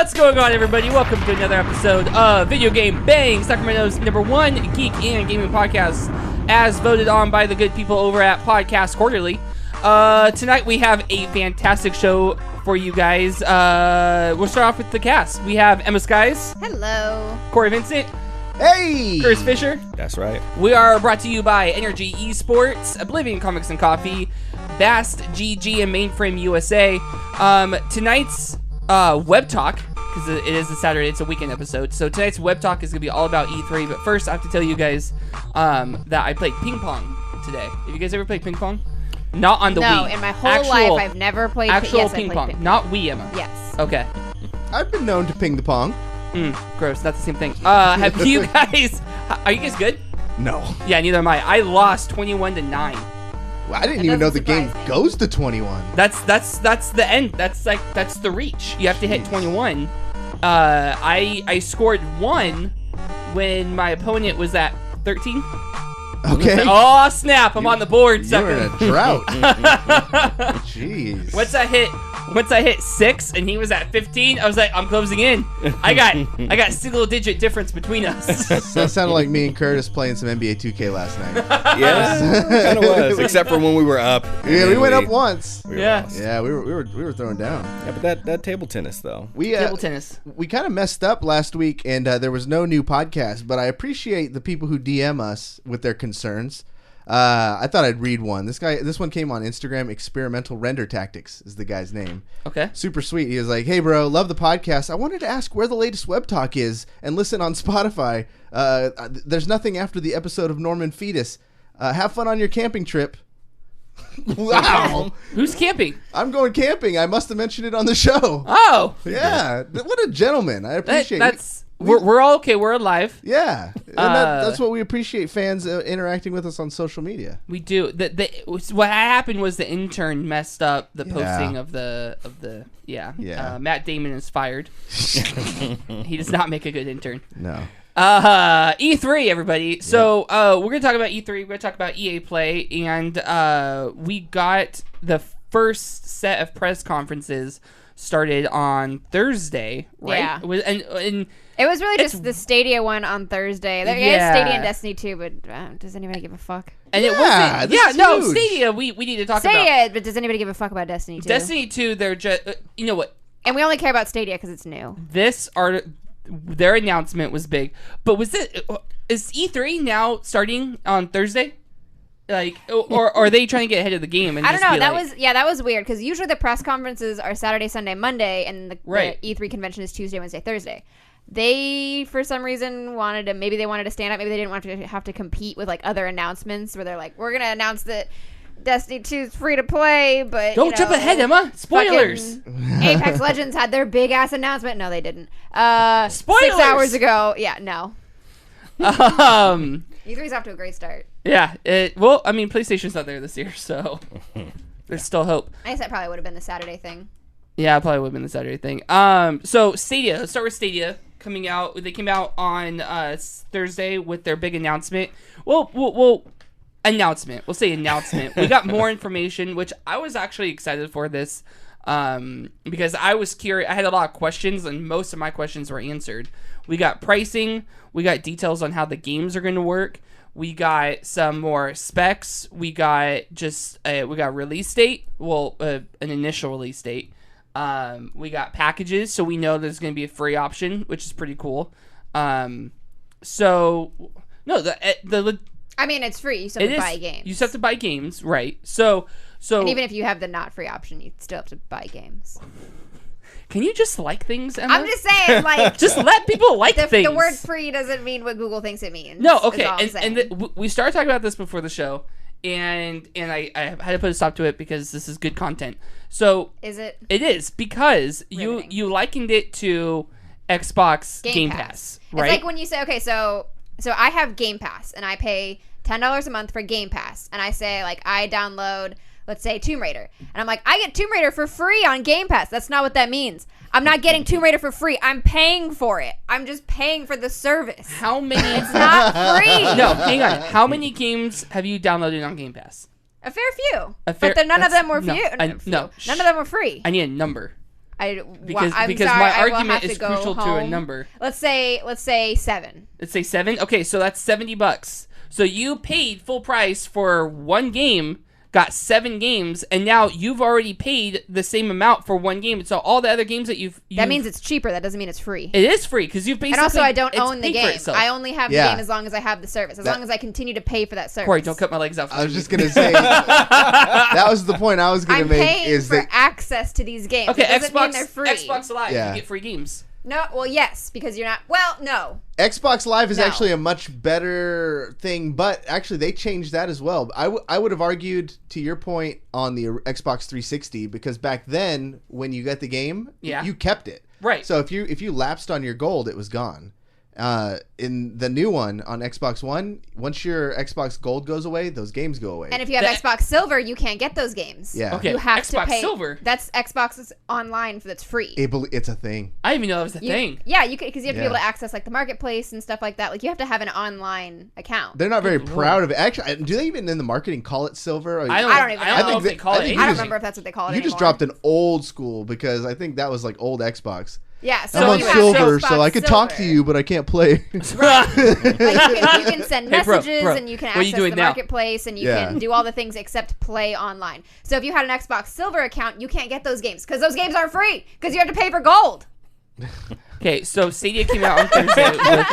What's going on, everybody? Welcome to another episode of Video Game Bang, Sacramento's #1 geek and gaming podcast, as voted on by the good people over at Podcast Quarterly. Tonight we have a fantastic show for you guys. We'll start off with the cast. We have Emmaskies. Hello. Cory, Vincent. Hey! Chris Fisher. That's right. We are brought to you by Energy Esports, Oblivion Comics and Coffee, Bast GG, and Mainframe USA. Tonight's Web Talk, because it is a Saturday, it's a weekend episode. So tonight's Web Talk is going to be all about E3. But first, I have to tell you guys that I played ping pong today. Have you guys ever played ping pong? Not on the Wii. No, in my whole life, I've never played ping pong. Not Wii, Emma. Yes. Okay. I've been known to ping the pong. Gross. Not the same thing. Have you guys... Are you guys good? No. Yeah, neither am I. I lost 21-9. Well, I didn't even know the game goes to 21. That's the end. That's the reach. You have to hit 21. I scored 1 when my opponent was at 13. Okay. Oh snap! I'm on the board. You're in a drought. Jeez. Once I hit 6 and he was at 15, I was like, I'm closing in. I got single-digit difference between us. That sounded like me and Curtis playing some NBA 2K last night. Yes, kind of was. Except for when we were up. Yeah, we went up once. Yeah. Yeah, we were throwing down. Yeah, but that table tennis though. Table tennis. We kind of messed up last week, and there was no new podcast. But I appreciate the people who DM us with their concerns. I thought I'd read one. This one came on Instagram. Experimental Render Tactics is the guy's name. Okay. Super sweet. He was like, "Hey, bro, love the podcast. I wanted to ask where the latest Web Talk is and listen on Spotify. There's nothing after the episode of Norman Fetus. Have fun on your camping trip." Wow. Who's camping? I'm going camping. I must have mentioned it on the show. Oh. Yeah. What a gentleman. I appreciate it. We're all okay. We're alive. Yeah, and that's what we appreciate, fans interacting with us on social media. We do. What happened was the intern messed up the posting of the Matt Damon is fired. He does not make a good intern. No. E3, everybody. So we're gonna talk about E3. We're gonna talk about EA Play, and we got the first set of press conferences started on Thursday, right? Yeah. And it was really just the Stadia one on Thursday. There is Stadia and Destiny 2, but does anybody give a fuck? And it wasn't. Huge. Stadia. We need to talk about Stadia, but does anybody give a fuck about Destiny 2? Destiny 2. They're just you know what? And we only care about Stadia because it's new. Their announcement was big, but is E3 now starting on Thursday? Like, or are they trying to get ahead of the game? And I don't know. That was weird because usually the press conferences are Saturday, Sunday, Monday, and the E3 convention is Tuesday, Wednesday, Thursday. They, for some reason, wanted to stand up. Maybe they didn't want to have to compete with like other announcements where they're like, we're gonna announce that Destiny 2 is free to play, but don't jump ahead, Emma. Spoilers. Apex Legends had their big ass announcement. No, they didn't. Spoilers. 6 hours ago. Yeah, no. E3's off to a great start. Yeah. PlayStation's not there this year, so there's still hope. I guess that probably would have been the Saturday thing. Yeah, it probably would have been the Saturday thing. So Stadia. Let's start with Stadia coming out. They came out on Thursday with their big announcement. Announcement. We'll say announcement. We got more information, which I was actually excited for this because I was curious. I had a lot of questions, and most of my questions were answered. We got pricing. We got details on how the games are going to work. We got some more specs. We got release date. Well, an initial release date. We got packages, so we know there's going to be a free option, which is pretty cool. It's free. You still have to buy games. You still have to buy games, right? So, and even if you have the not free option, you still have to buy games. Can you just like things, Emma? I'm just saying, like, just let people like things. The word free doesn't mean what Google thinks it means. No, okay. We started talking about this before the show, and I had to put a stop to it because this is good content. So is it? It is because you likened it to Xbox Game Pass, right? It's like when you say, okay, so I have Game Pass and I pay $10 a month for Game Pass, and I say like I download, let's say, Tomb Raider, and I'm like, I get Tomb Raider for free on Game Pass. That's not what that means. I'm not getting Tomb Raider for free. I'm paying for it. I'm just paying for the service. How many? It's not free. No, hang on. How many games have you downloaded on Game Pass? A fair few. But none of them were no, few. no. None of them were free. I need a number. Because I'm because sorry, my I will argument have is to go crucial to a home. number. Let's say 7. Let's say 7. Okay, so that's $70. So you paid full price for one game, got 7 games, and now you've already paid the same amount for one game. So all the other games that That means it's cheaper. That doesn't mean it's free. it is free because you've basically. And also, I don't it's own the paid for game. itself. I only have the Yeah. game as long as I have the service. As long as I continue to pay for that service. Cory, don't cut my legs out. For I was you. just gonna say that was the point I was gonna I'm make. paying Is for that access to these games. Okay, It doesn't mean Xbox. they're free. Xbox Live, Yeah. you get free games. No, well, yes, because you're not. Well, no. Xbox Live is No. actually a much better thing, but actually they changed that as well. I would have argued to your point on the Xbox 360 because back then when you got the game, Yeah. you kept it. Right. So if you lapsed on your gold, it was gone. In the new one on Xbox One, once your Xbox Gold goes away, those games go away. And if you have Xbox Silver, you can't get those games. Yeah. Okay. You have Xbox to pay. Silver. That's Xbox's online that's free. It's a thing. I didn't even know that was a thing. Yeah, you because you have to be Yeah. able to access like the marketplace and stuff like that. Like you have to have an online account. They're not very Good proud of it. Actually, do they even in the marketing call it silver? I don't even know know. if they call I it think anything. you I don't just- remember if that's what they call it You anymore. just dropped an old school because I think that was like old Xbox. Yeah, so I'm on you have silver, Xbox so I could talk to Silver. you, but I can't play. Like you can send Hey, bro, messages bro, and you can what are you access doing the now? marketplace and you Yeah. can do all the things except play online. So if you had an Xbox Silver account, you can't get those games because those games aren't free because you have to pay for gold. Okay, so Stadia came out on Thursday with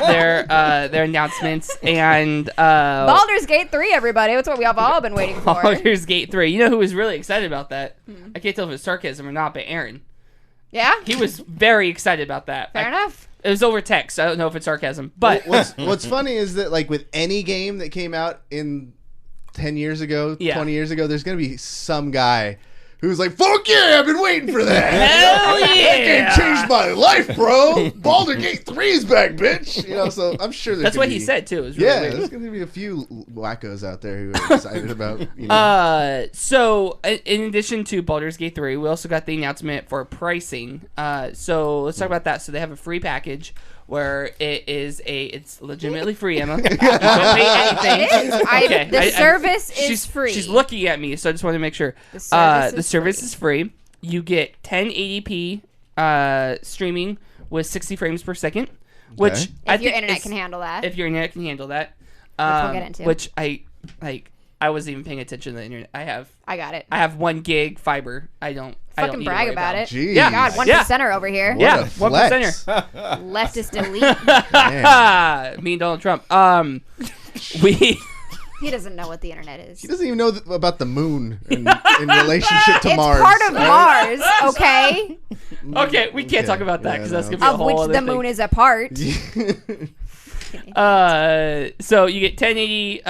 their announcements and Baldur's Gate 3, everybody. That's what we have all been waiting for. Baldur's Gate 3. You know who was really excited about that? I can't tell if it's sarcasm or not, but Aaron. Yeah? He was very excited about that. Fair enough. It was over text. I don't know if it's sarcasm, but What's funny is that like with any game that came out in 10 years ago, Yeah. 20 years ago, there's gonna be some guy who's like, "Fuck yeah, I've been waiting for that. Hell That yeah! game changed my life, bro. Baldur Gate 3 is back, bitch." You know, so I'm sure that's gonna what he be- said too. It was really Yeah, weird. there's gonna be a few wackos out there who are excited about. You know. So in addition to Baldur's Gate 3, we also got the announcement for pricing. So let's talk about that. So they have a free package where it's legitimately free, Emma. You don't pay anything. It is. Okay, The service is she's free. She's looking at me, so I just want to make sure. The service is free. You get 1080p streaming with 60 frames per second, which Okay. I If your think internet is- can handle that. If your internet can handle that, we'll get into. which I wasn't even paying attention to the internet. I got it. have 1 gig fiber. I don't Fucking need to brag worry about it. Jeez. Yeah. God, one Yeah. percenter over here. What Yeah, a 1%er. flex. Leftist elite. Man. Me and Donald Trump. We He doesn't know what the internet is. He doesn't even know about the moon in relationship to It's Mars. part of right? Mars, okay? okay. We can't Okay. talk about that Yeah, because that's no. gonna be a Of whole which other the thing. moon is a part. So you get 1080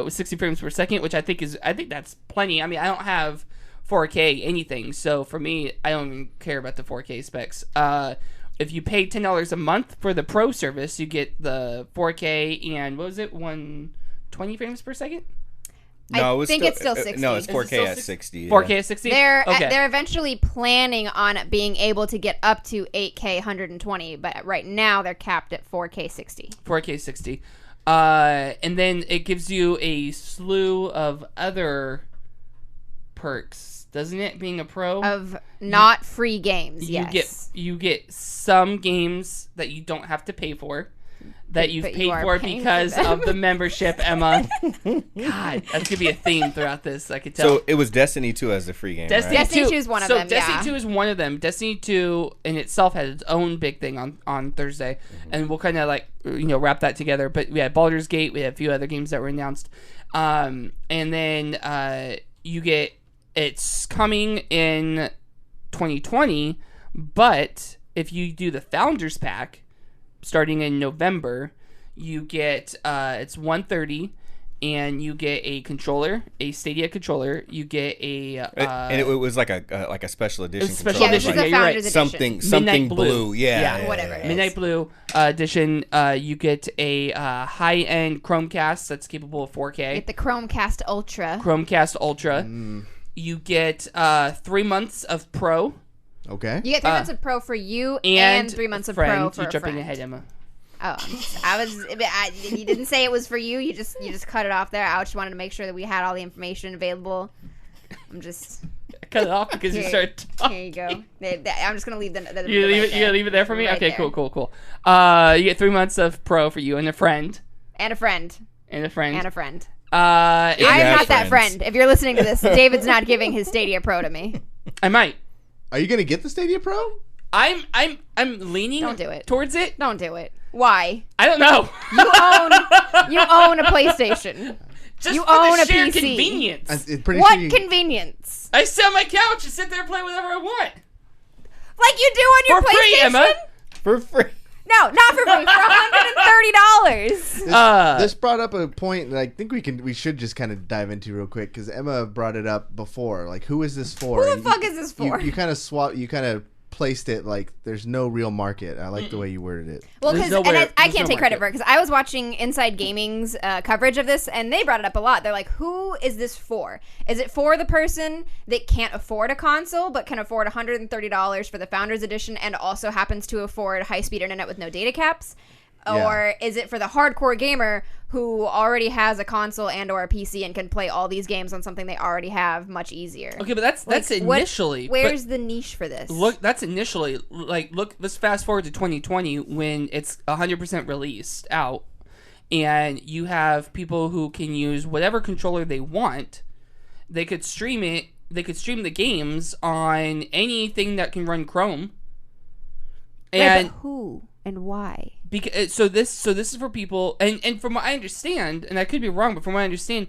with 60 frames per second, which I think that's plenty. I mean, I don't have 4K anything, so for me, I don't even care about the 4K specs. If you pay $10 a month for the Pro service, you get the 4K and what was it, 120 frames per second? I it was think it's still 60. No, it's Is it 4K still at 60? 60. 4K at 60. They're okay. they're eventually planning on being able to get up to 8K 120, but right now they're capped at 4K 60. 4K 60. And then it gives you a slew of other perks, doesn't it? Being a pro, Of not free games, yes. you get some games that you don't have to pay for, that you've But you paid are for paying because for them. of the membership, Emma. God, that's gonna be a theme throughout this. I could tell. So it was Destiny 2 as the free game, Destiny, right? Destiny 2 2 is one of so them, Destiny yeah. 2 is one of them. Destiny 2 in itself had its own big thing on Thursday, and we'll kind of wrap that together. But we had Baldur's Gate, we had a few other games that were announced, and then you get it's coming in 2020, but if you do the Founders Pack starting in November, you get it's $130. And you get a controller, a Stadia controller. You get a and it was like a special edition. special Yeah, controller, this is edition. the Yeah, you're right. Founders Edition. Something Midnight blue. Blue. Yeah. Whatever it is. Midnight Blue edition. You get a high-end Chromecast that's capable of 4K. Get the Chromecast Ultra. Chromecast Ultra. You get 3 months of Pro Okay. You get 3 months of Pro for you and and 3 months of friend. Pro for You're a jumping friend. ahead, Emma. Oh, you didn't say it was for you. You just cut it off there. I just wanted to make sure that we had all the information available. I'm just cut it off because you started talking. Here you go. I'm just gonna leave the You gonna leave it there for me? Right Okay, there. cool. You get 3 months of pro for you and a friend. And a friend. I'm not that friend. If you're listening to this, David's not giving his Stadia Pro to me. I might. Are you gonna get the Stadia Pro? I'm leaning. Don't do it. Towards it. Don't do it. Why? I don't know. You own a PlayStation. Just you for own the a sheer PC. convenience. What convenience? I sit on my couch and sit there and play whatever I want. Like you do on your For PlayStation? free, Emma. For free. No, not for free. For $130. This brought up a point that I think we should just kind of dive into real quick because Emma brought it up before. Like, who is this for? Who the fuck is this for? You kind of placed it like there's no real market. I like the way you worded it. Well, because I can't take credit for it because I was watching Inside Gaming's coverage of this, and they brought it up a lot. They're like, "Who is this for? Is it for the person that can't afford a console but can afford $130 for the Founders Edition and also happens to afford high-speed internet with no data caps?" Or is it for the hardcore gamer who already has a console and or a PC and can play all these games on something they already have much easier? Okay, but that's initially. Where's the niche for this? Look, that's initially. Let's fast forward to 2020 when it's 100% released out, and you have people who can use whatever controller they want. They could stream it. They could stream the games on anything that can run Chrome. And but who and why? Because so this is for people, and from what I understand, and I could be wrong, but from what I understand,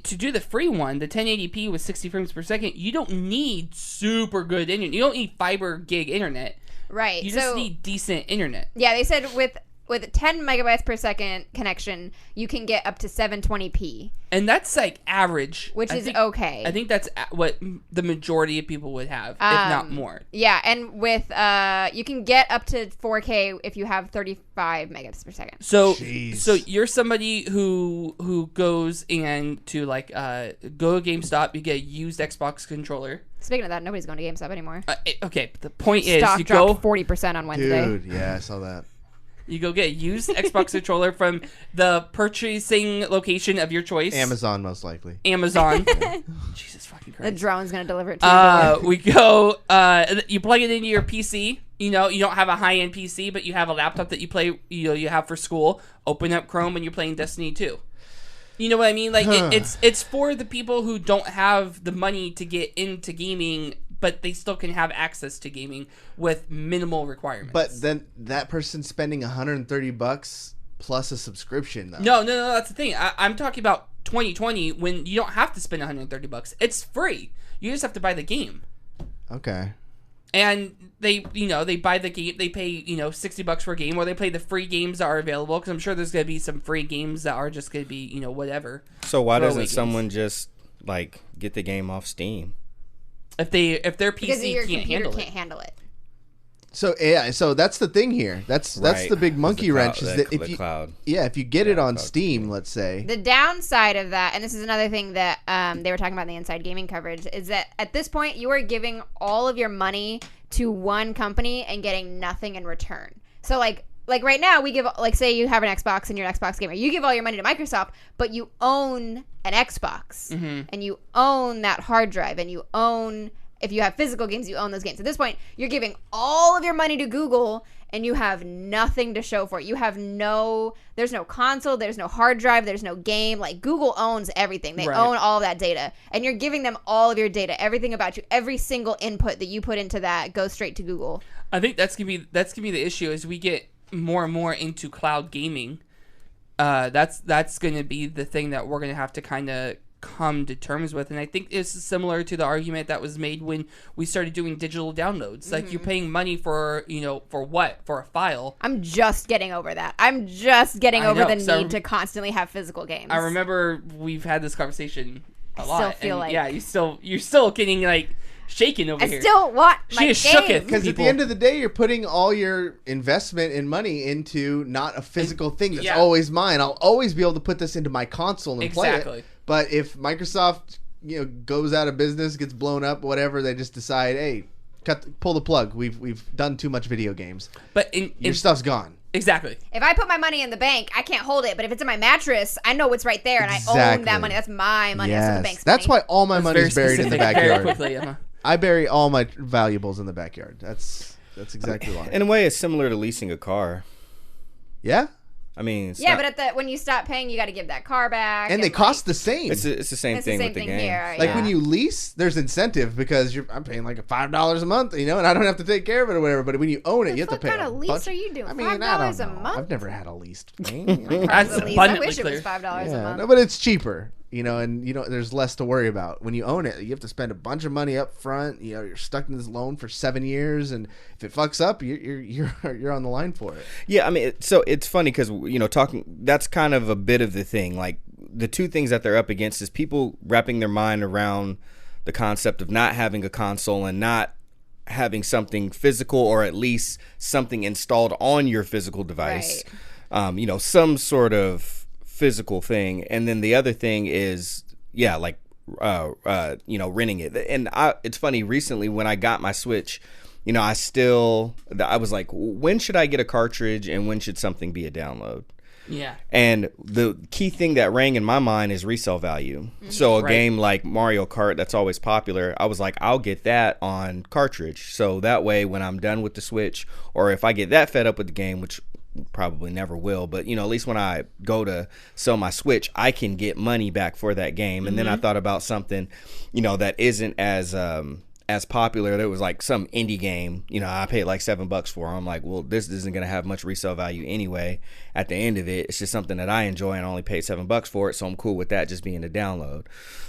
to do the free one, the 1080p with 60 frames per second, you don't need super good internet. You don't need fiber gig internet. Right. You just need decent internet. Yeah, they said with 10 megabytes per second connection, you can get up to 720p. And that's like average. Which is okay. I think that's what the majority of people would have, if not more. Yeah, and with you can get up to 4K if you have 35 megabytes per second. So you're somebody who goes and to like go to GameStop, you get a used Xbox controller. Speaking of that, nobody's going to GameStop anymore. Okay, the point is Stock you dropped go 40% on Wednesday. Dude, yeah, I saw that. You go get a used Xbox controller from the purchasing location of your choice. Amazon, most likely. Amazon. Jesus fucking Christ. The drone's going to deliver it to your door. We go, you plug it into your PC. You know, you don't have a high-end PC, but you have a laptop that you play, you have for school. Open up Chrome and you're playing Destiny 2. You know what I mean? Like, it's for the people who don't have the money to get into gaming, but they still can have access to gaming with minimal requirements. But then that person's spending $130 plus a subscription, though. No, that's the thing. I'm talking about 2020 when you don't have to spend $130. It's free. You just have to buy the game. Okay. And they buy the game. They pay, $60 for a game, or they play the free games that are available. Because I'm sure there's going to be some free games that are just going to be, whatever. So why doesn't someone just get the game off Steam? If their PC because your can't handle it. So yeah, so that's the thing here. That's the big monkey wrench is that if you get it on Steam, let's say. The downside of that, and this is another thing that they were talking about in the Inside Gaming coverage, is that at this point you are giving all of your money to one company and getting nothing in return. So like right now we give, say you have an Xbox and you're an Xbox gamer, you give all your money to Microsoft, but you own an Xbox and you own that hard drive and you own, if you have physical games, you own those games. At this point, you're giving all of your money to Google and you have nothing to show for it. There's no console, there's no hard drive, there's no game. Like, Google owns everything. They own all of that data. And you're giving them all of your data, everything about you, every single input that you put into that goes straight to Google. I think that's gonna be the issue as we get more and more into cloud gaming. That's going to be the thing that we're going to have to kind of come to terms with, and I think it's similar to the argument that was made when we started doing digital downloads. Like, you're paying money for what? For a file. I'm just getting over that. I'm just getting over the need to constantly have physical games. I remember we've had this conversation a lot. I still feel you're still getting shaking over here. I still want my game. She is shooketh. Because at the end of the day, you're putting all your investment and money into not a physical thing that's always mine. I'll always be able to put this into my console and play it. But if Microsoft, goes out of business, gets blown up, whatever, they just decide, hey, pull the plug. We've done too much video games. But your stuff's gone. Exactly. If I put my money in the bank, I can't hold it. But if it's in my mattress, I know it's right there, and I own that money. That's my money. That's not the bank's money. That's why all my money is buried in the backyard. Very quickly, Emma. I bury all my valuables in the backyard. That's exactly why. In a way, it's similar to leasing a car. Yeah? I mean, but when you stop paying, you got to give that car back. And they cost the same. It's the same thing with the game. Here, like when you lease, there's incentive because I'm paying like $5 a month, and I don't have to take care of it or whatever. But when you own it, you have to pay. What kind of lease are you doing? I mean, $5 a month? I've never had a leased game. That's I abundantly wish clear. it was $5 a month. No, but it's cheaper. And there's less to worry about. When you own it, you have to spend a bunch of money up front. You're stuck in this loan for 7 years, and if it fucks up, you're on the line for it. Yeah, I mean, so it's funny because that's kind of a bit of the thing. Like the two things that they're up against is people wrapping their mind around the concept of not having a console and not having something physical, or at least something installed on your physical device. Right. Some sort of physical thing. And then the other thing is renting it. And it's funny, recently when I got my Switch, I was like, when should I get a cartridge and when should something be a download? Yeah. And the key thing that rang in my mind is resale value. Mm-hmm. So a game like Mario Kart that's always popular, I was like, I'll get that on cartridge. So that way when I'm done with the Switch, or if I get that fed up with the game, which probably never will, but at least when I go to sell my Switch, I can get money back for that game. And then I thought about something that isn't as popular. There was like some indie game, I paid like $7 for. I'm like, well, this isn't going to have much resale value anyway. At the end of it, it's just something that I enjoy and I only paid $7 for it, so I'm cool with that just being a download.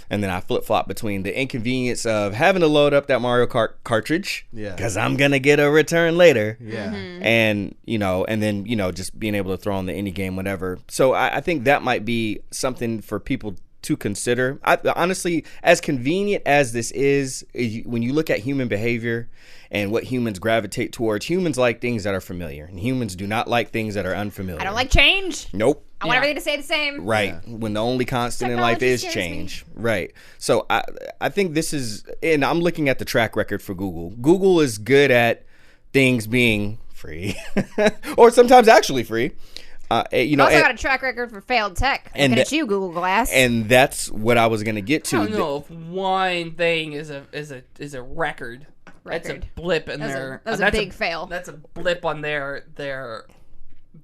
And then I flip-flop between the inconvenience of having to load up that Mario Kart cartridge, because I'm going to get a return later. Yeah. And, and then, just being able to throw on the indie game, whatever. So I think that might be something for people to consider. Honestly, as convenient as this is, when you look at human behavior and what humans gravitate towards, humans like things that are familiar, and humans do not like things that are unfamiliar. I don't like change. Nope. I want everything to stay the same. Right. Yeah. When the only constant in life is change. Right. So I think this is, and I'm looking at the track record for Google. Google is good at things being free or sometimes actually free. Also got a track record for failed tech. Looking at you, Google Glass. And that's what I was going to get to. I don't know if one thing is a record. That's a blip in their. That's a big fail. That's a blip on their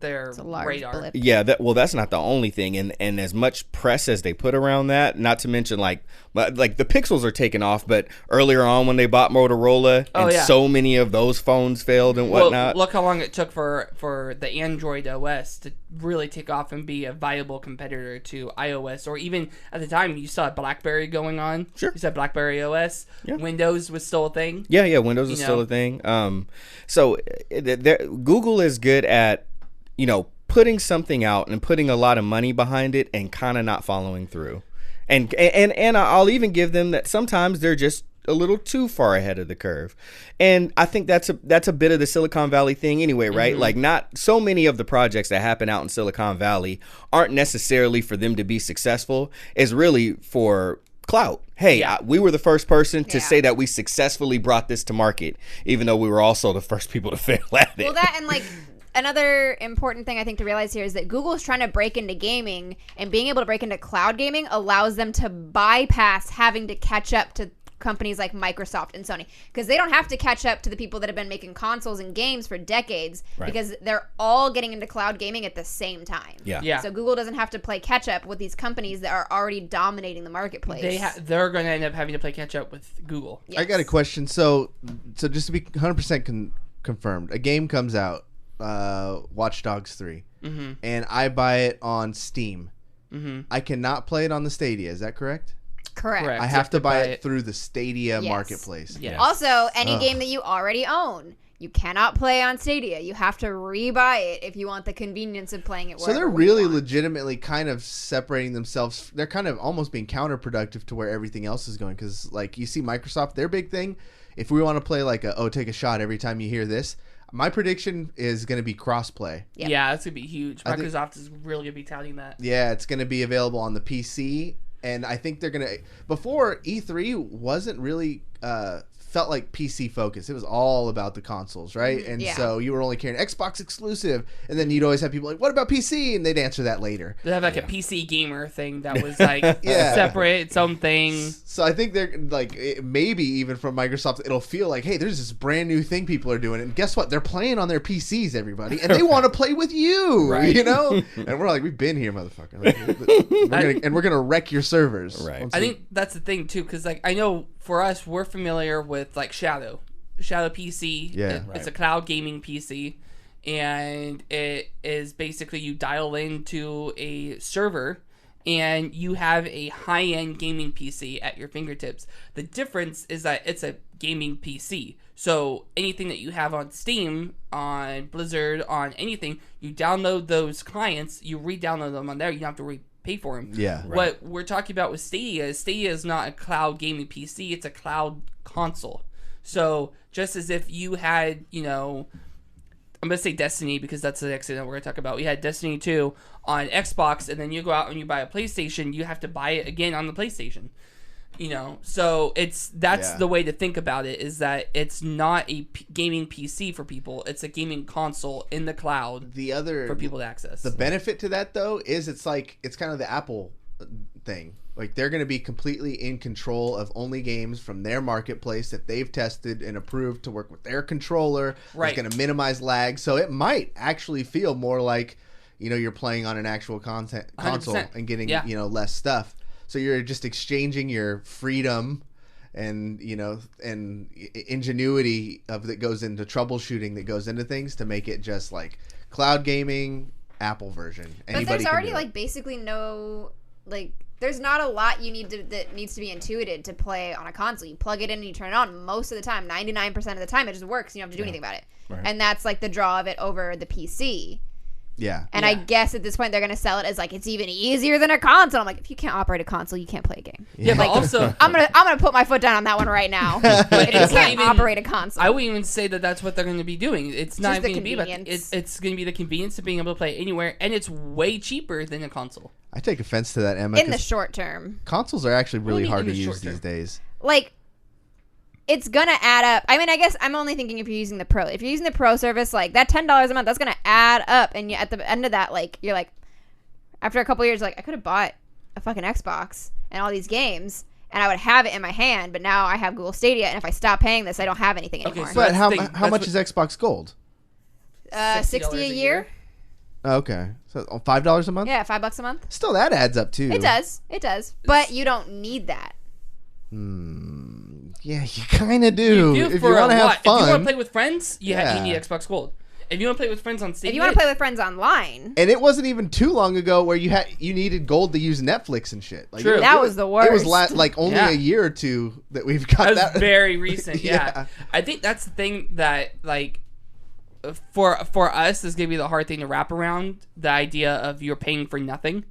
radar. Blip. Yeah, that's not the only thing, and as much press as they put around that, not to mention like the Pixels are taking off, but earlier on when they bought Motorola, so many of those phones failed and whatnot. Look how long it took for the Android OS to really take off and be a viable competitor to iOS, or even at the time you saw BlackBerry going on. Sure, you said BlackBerry OS. Yeah. Windows was still a thing. Yeah, Windows is still a thing. So Google is good at putting something out and putting a lot of money behind it and kind of not following through. And I'll even give them that sometimes they're just a little too far ahead of the curve. And I think that's a bit of the Silicon Valley thing anyway, right? Mm-hmm. Like not so many of the projects that happen out in Silicon Valley aren't necessarily for them to be successful. It's really for clout. Hey, we were the first person to say that we successfully brought this to market, even though we were also the first people to fail at it. Well, that and like another important thing I think to realize here is that Google is trying to break into gaming, and being able to break into cloud gaming allows them to bypass having to catch up to companies like Microsoft and Sony, because they don't have to catch up to the people that have been making consoles and games for decades, because they're all getting into cloud gaming at the same time. Yeah. So Google doesn't have to play catch up with these companies that are already dominating the marketplace. They're going to end up having to play catch up with Google. Yes. I got a question. So just to be 100% confirmed, a game comes out, Watch Dogs 3, and I buy it on Steam. I cannot play it on the Stadia. Is that correct? Correct. I have to buy it through the Stadia marketplace. Yes. Also, any game that you already own, you cannot play on Stadia. You have to re-buy it if you want the convenience of playing it wherever. So they're really legitimately kind of separating themselves. They're kind of almost being counterproductive to where everything else is going. Because like you see Microsoft, their big thing, if we want to play like take a shot every time you hear this, my prediction is going to be crossplay. Yep. Yeah, that's going to be huge. Microsoft is really going to be touting that. Yeah, it's going to be available on the PC. And I think they're going to... Before, E3 wasn't really felt like PC focused. It was all about the consoles, right? And so you were only carrying Xbox exclusive, and then you'd always have people like, "What about PC?" And they'd answer that later. They have like a PC gamer thing that was like separate, its own thing. So I think they're like, maybe even from Microsoft, it'll feel like, hey, there's this brand new thing people are doing, and guess what? They're playing on their PCs, everybody, and they want to play with you, right. you know? And we're like, we've been here, motherfucker. Like, we're gonna wreck your servers. Right. I think that's the thing too, because like I know for us, we're familiar with like Shadow PC. Yeah, it's a cloud gaming PC, and it is basically you dial into a server. And you have a high-end gaming PC at your fingertips. The difference is that it's a gaming PC. So anything that you have on Steam, on Blizzard, on anything, you download those clients, you re-download them on there, you don't have to pay for them. Yeah. Right. What we're talking about with Stadia is not a cloud gaming PC, it's a cloud console. So just as if you had, you know, I'm going to say Destiny because that's the next thing that we're going to talk about. We had Destiny 2 on Xbox, and then you go out and you buy a PlayStation, you have to buy it again on the PlayStation. You know, so that's the way to think about it, is that it's not a gaming PC for people. It's a gaming console in the cloud for people to access. The benefit to that, though, is it's kind of the Apple thing. Like, they're going to be completely in control of only games from their marketplace that they've tested and approved to work with their controller. Right. It's going to minimize lag. So it might actually feel more like, you know, you're playing on an actual console 100%. and getting, you know, less stuff. So you're just exchanging your freedom and, you know, and ingenuity that goes into troubleshooting, that goes into things to make it just like cloud gaming, Apple version. But there's already like basically no, like, there's not a lot that needs to be intuited to play on a console. You plug it in and you turn it on. Most of the time, 99% of the time, it just works. You don't have to do anything about it. Right. And that's like the draw of it over the PC. Yeah. And I guess at this point they're going to sell it as like it's even easier than a console. I'm like, if you can't operate a console, you can't play a game. Yeah, but like, also I'm gonna put my foot down on that one right now. If you can't operate a console, I wouldn't even say that that's what they're going to be doing. It's not just going to be about it's going to be the convenience of being able to play anywhere, and it's way cheaper than a console. I take offense to that, Emma. In the short term, consoles are actually really hard to use these days. Like, it's gonna add up. I mean, I guess I'm only thinking if you're using the pro. If you're using the pro service, like that $10 a month, that's gonna add up. And at the end of that, like you're like, after a couple years, like I could have bought a fucking Xbox and all these games, and I would have it in my hand. But now I have Google Stadia, and if I stop paying this, I don't have anything anymore. So but how much is Xbox Gold? $60 a year. Okay, so $5 a month. Yeah, $5 a month. Still, that adds up too. It does. But you don't need that. Yeah, you kind of do. If you want to have fun. If you want to play with friends, you need Xbox Gold. If you want to play with friends on Stadia, if you want to play with friends online, and it wasn't even too long ago where you needed gold to use Netflix and shit. Like, true, that was the worst. It was like only a year or two that we've got that. Very recent. Yeah, I think that's the thing that like for us is gonna be the hard thing to wrap around, the idea of you're paying for nothing.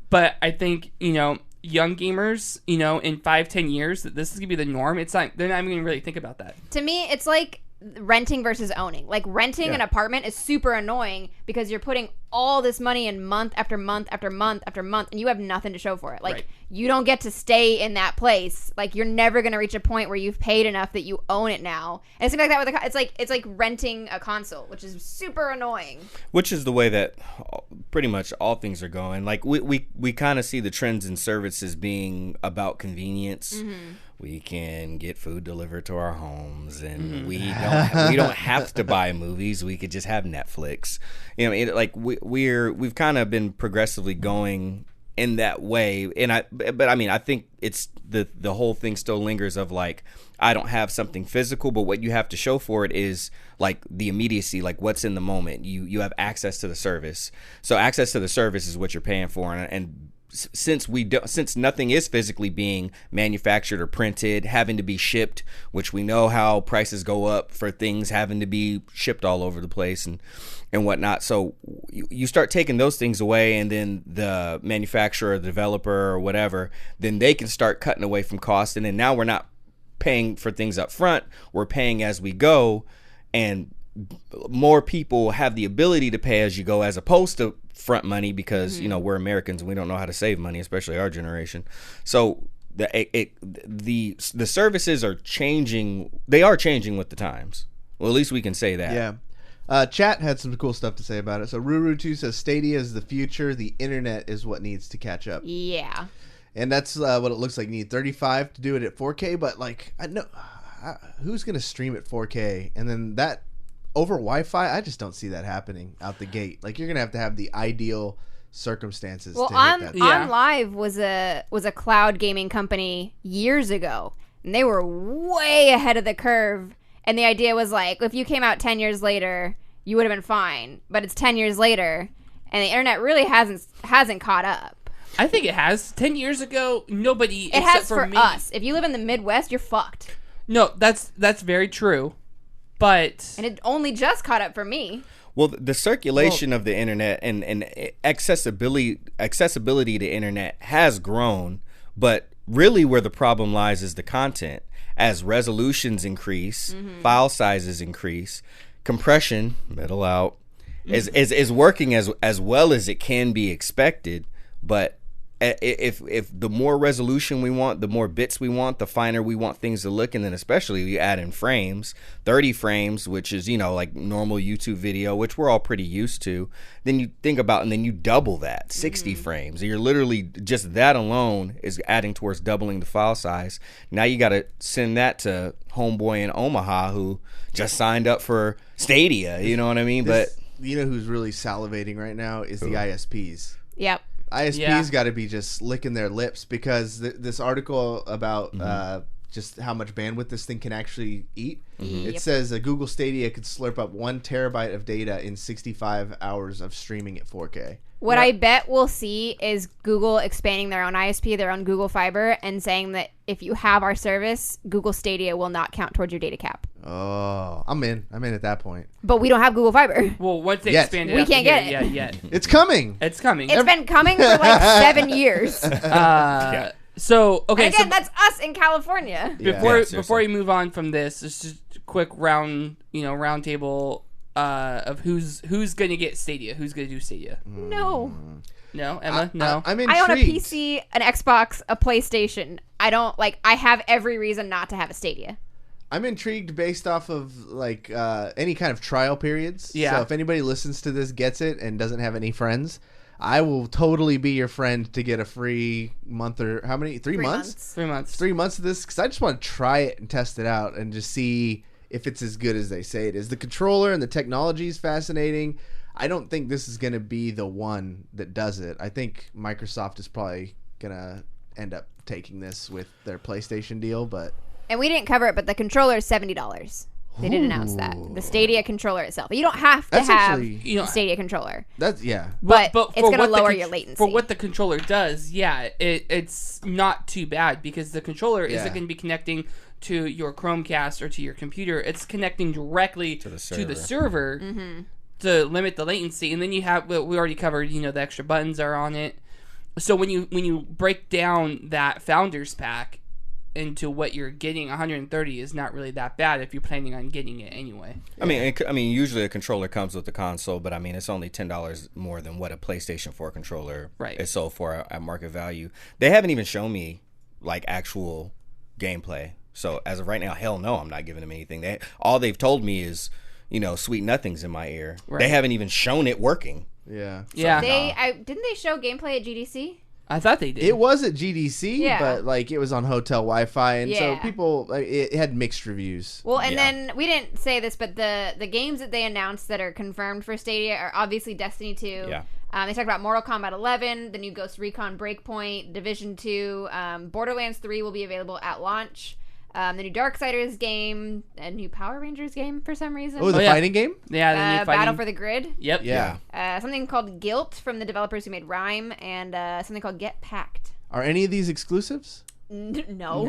But I think, you know, young gamers, you know, in 5-10 years, this is gonna be the norm. It's not, they're not even gonna really think about that. To me, it's like renting versus owning. Like, renting an apartment is super annoying because you're putting all this money in month after month after month after month, and you have nothing to show for it. Like, you don't get to stay in that place. Like, you're never going to reach a point where you've paid enough that you own it now. And it's like that with it's like renting a console, which is super annoying. Which is the way that pretty much all things are going. Like, we kind of see the trends in services being about convenience. Mm-hmm. We can get food delivered to our homes, and we don't have to buy movies. We could just have Netflix. You know, we've kind of been progressively going in that way. And I think it's the whole thing still lingers of like, I don't have something physical, but what you have to show for it is like the immediacy, like what's in the moment. You have access to the service. So access to the service is what you're paying for, and since nothing is physically being manufactured or printed, having to be shipped, which we know how prices go up for things having to be shipped all over the place and whatnot. So you start taking those things away, and then the manufacturer, the developer, or whatever, then they can start cutting away from cost. And then now we're not paying for things up front, we're paying as we go, and more people have the ability to pay as you go as opposed to front money, because you know, we're Americans and we don't know how to save money, especially our generation. So the services are changing. They are changing with the times. Well, at least we can say that. Yeah. Chat had some cool stuff to say about it. So Ruru2 says Stadia is the future. The internet is what needs to catch up. Yeah. And that's what it looks like. You need 35 to do it at 4K. But like, who's going to stream at 4K? And then that over Wi-Fi, I just don't see that happening out the gate. Like, you're going to have the ideal circumstances to hit that. On Live was a cloud gaming company years ago, and they were way ahead of the curve. And the idea was like, if you came out 10 years later, you would have been fine. But it's 10 years later, and the internet really hasn't caught up. I think it has. 10 years ago, nobody. It has for us. If you live in the Midwest, you're fucked. No, that's very true. But and it only just caught up for me. Well, the circulation of the internet and accessibility to internet has grown, but really where the problem lies is the content. As resolutions increase, file sizes increase, compression, middle out, is working as well as it can be expected. But if the more resolution we want, the more bits we want, the finer we want things to look, and then especially you add in frames, 30 frames, which is, like normal YouTube video, which we're all pretty used to. Then you think about, and then you double that, 60 frames. You're literally, just that alone is adding towards doubling the file size. Now you got to send that to homeboy in Omaha who just signed up for Stadia, you know what I mean? But you know who's really salivating right now is the ISPs. Yep. ISPs got to be just licking their lips because this article about just how much bandwidth this thing can actually eat. It says Google Stadia could slurp up 1 terabyte of data in 65 hours of streaming at 4K. What I bet we'll see is Google expanding their own ISP, their own Google Fiber, and saying that if you have our service, Google Stadia will not count towards your data cap. Oh, I'm in at that point. But we don't have Google Fiber. Well, once they expand it, we can't get it. Yet. It's coming. It's coming. It's been coming for like 7 years. So okay, and again, that's us in California. Before we move on from this, just a quick round table of who's going to get Stadia, who's going to do Stadia. No, Emma, no. I'm intrigued. I own a PC, an Xbox, a PlayStation. I have every reason not to have a Stadia. I'm intrigued based off of like any kind of trial periods. Yeah. So if anybody listens to this, gets it, and doesn't have any friends, I will totally be your friend to get a free month or how many? 3 months? 3 months. 3 months of this because I just want to try it and test it out and just see if it's as good as they say it is. The controller and the technology is fascinating. I don't think this is going to be the one that does it. I think Microsoft is probably going to end up taking this with their PlayStation deal, but... And we didn't cover it, but the controller is $70. They did announce that. The Stadia controller itself. You don't have to have a Stadia controller. That's, yeah. But it's going to lower your latency. For what the controller does, it's not too bad because the controller isn't going to be connecting to your Chromecast or to your computer. It's connecting directly to the server to limit the latency. And then you have, we already covered, the extra buttons are on it. So when you break down that Founders Pack into what you're getting, 130 is not really that bad if you're planning on getting it anyway. I mean, usually a controller comes with the console, but I mean, it's only $10 more than what a PlayStation 4 controller is sold for at market value. They haven't even shown me like actual gameplay. So as of right now, hell no, I'm not giving them anything. All they've told me is, sweet nothings in my ear. Right. They haven't even shown it working. Yeah. So, yeah. Didn't they show gameplay at GDC? I thought they did. It was at GDC, but like it was on hotel Wi-Fi, and so people it had mixed reviews. Well, and then we didn't say this, but the games that they announced that are confirmed for Stadia are obviously Destiny 2. Yeah. They talked about Mortal Kombat 11, the new Ghost Recon Breakpoint, Division 2, Borderlands 3 will be available at launch. The new Darksiders game, a new Power Rangers game for some reason. Oh, the fighting game? Yeah, the new fighting. Battle for the Grid. Yep. Yeah. Something called Guilt from the developers who made Rime, and something called Get Packed. Are any of these exclusives? No.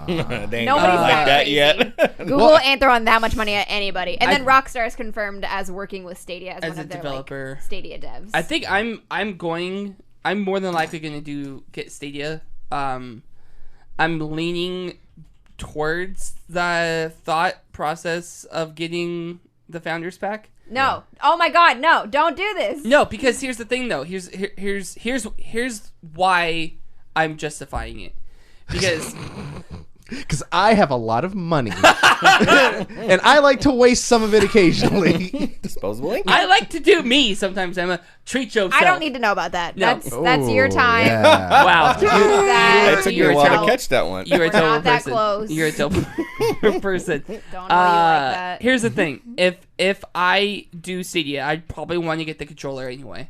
They ain't Nobody's like that crazy. yet. Google ain't throwing that much money at anybody. And then Rockstar is confirmed as working with Stadia as one of their developer. Stadia devs. I think I'm more than likely going to get Stadia. I'm leaning towards the thought process of getting the Founders Pack. No. Oh my God, no. Don't do this. No, because here's the thing though. Here's why I'm justifying it. because I have a lot of money, and I like to waste some of it occasionally. Disposable ink? I like to do me sometimes. Emma, treat yourself. I don't need to know about that. No. That's your time. Yeah. Wow, That's It took me you're a a while terrible- to catch that one. you're a We're terrible not that person. close. You're a terrible person. Don't know you like that. Here's the thing: if I do Stadia, I'd probably want to get the controller anyway,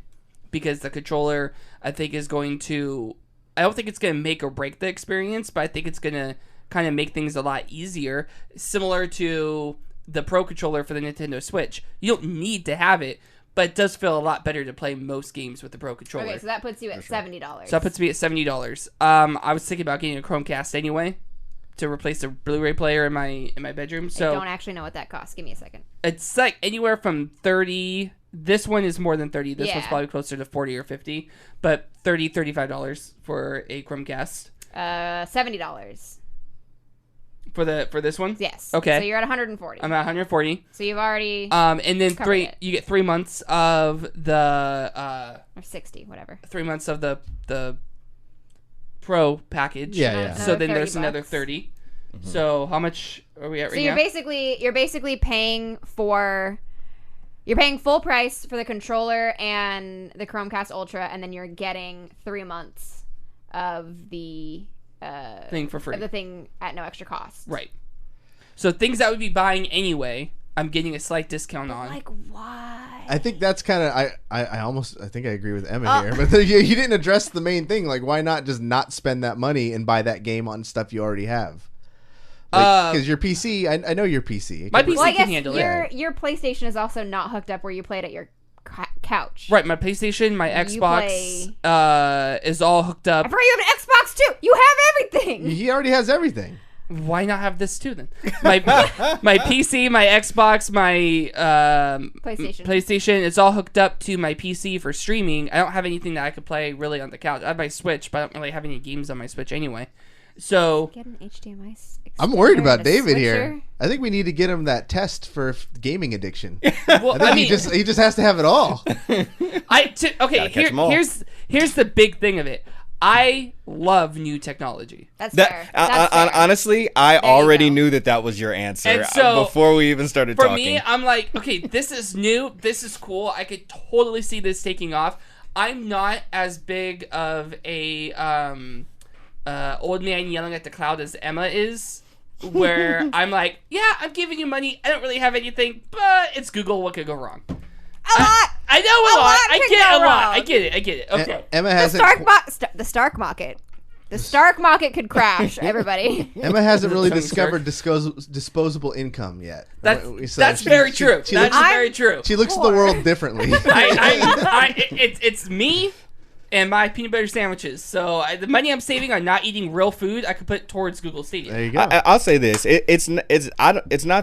because the controller I think is going to. I don't think it's going to make or break the experience, but I think it's going to kind of make things a lot easier, similar to the Pro Controller for the Nintendo Switch. You don't need to have it, but it does feel a lot better to play most games with the Pro Controller. Okay, so that puts you at $70. So that puts me at $70. I was thinking about getting a Chromecast anyway to replace the Blu-ray player in my bedroom. So I don't actually know what that costs. Give me a second. it's like anywhere from 30. This one is more than 30. This one's Yeah. probably closer to 40 or 50, but $35 for a Chromecast. $70. For this one? Yes. Okay. So you're at 140. I'm at 140. So you've already And then covered it. you get 3 months of the or 60, whatever. 3 months of the Pro package. Yeah. So then there's $30. another 30. So how much are we at right So you're now? basically paying full price for the controller and the Chromecast Ultra, and then you're getting 3 months of the Thing for free. of the thing at no extra cost. Right. So things that I would be buying anyway, I'm getting a slight discount on. Like, why? I think that's kind of I think I agree with Emma here, but you didn't address the main thing. Like, why not just not spend that money and buy that game on stuff you already have? Because your PC, I know your PC. My PC Well, I can guess handle it. your PlayStation is also not hooked up where you play it at your couch. Right, my PlayStation, my You Xbox is all hooked up. I forgot you have an Xbox too. You have everything. He already has everything. Why not have this too then? My PC, my Xbox, my PlayStation, it's all hooked up to my PC for streaming. I don't have anything that I could play really on the couch. I have my Switch, but I don't really have any games on my Switch anyway. So Get an HDMI. I'm worried extender about and a David switcher. here. I think we need to get him that test for gaming addiction. well, I mean, he just has to have it all. okay. Gotta catch 'em all. Here's the big thing of it. I love new technology. That's fair. That's fair. Honestly, I you already go. knew that was your answer And so, before we even started For talking. me, I'm like, okay, this is new. This is cool. I could totally see this taking off. I'm not as big of a old man yelling at the cloud as Emma is, where I'm like, yeah, I'm giving you money. I don't really have anything, but it's Google. What could go wrong? A lot. I know a lot. I could get go a lot. wrong. I get it. Okay. Emma The hasn't. the Stark market. The Stark market could crash. Everybody. Emma hasn't really Tony discovered disposable income yet. That's very true. That's very true. She looks at the world differently. It's me and my peanut butter sandwiches. So the money I'm saving on not eating real food, I could put towards Google Stadia. There you go. I'll say this: it's not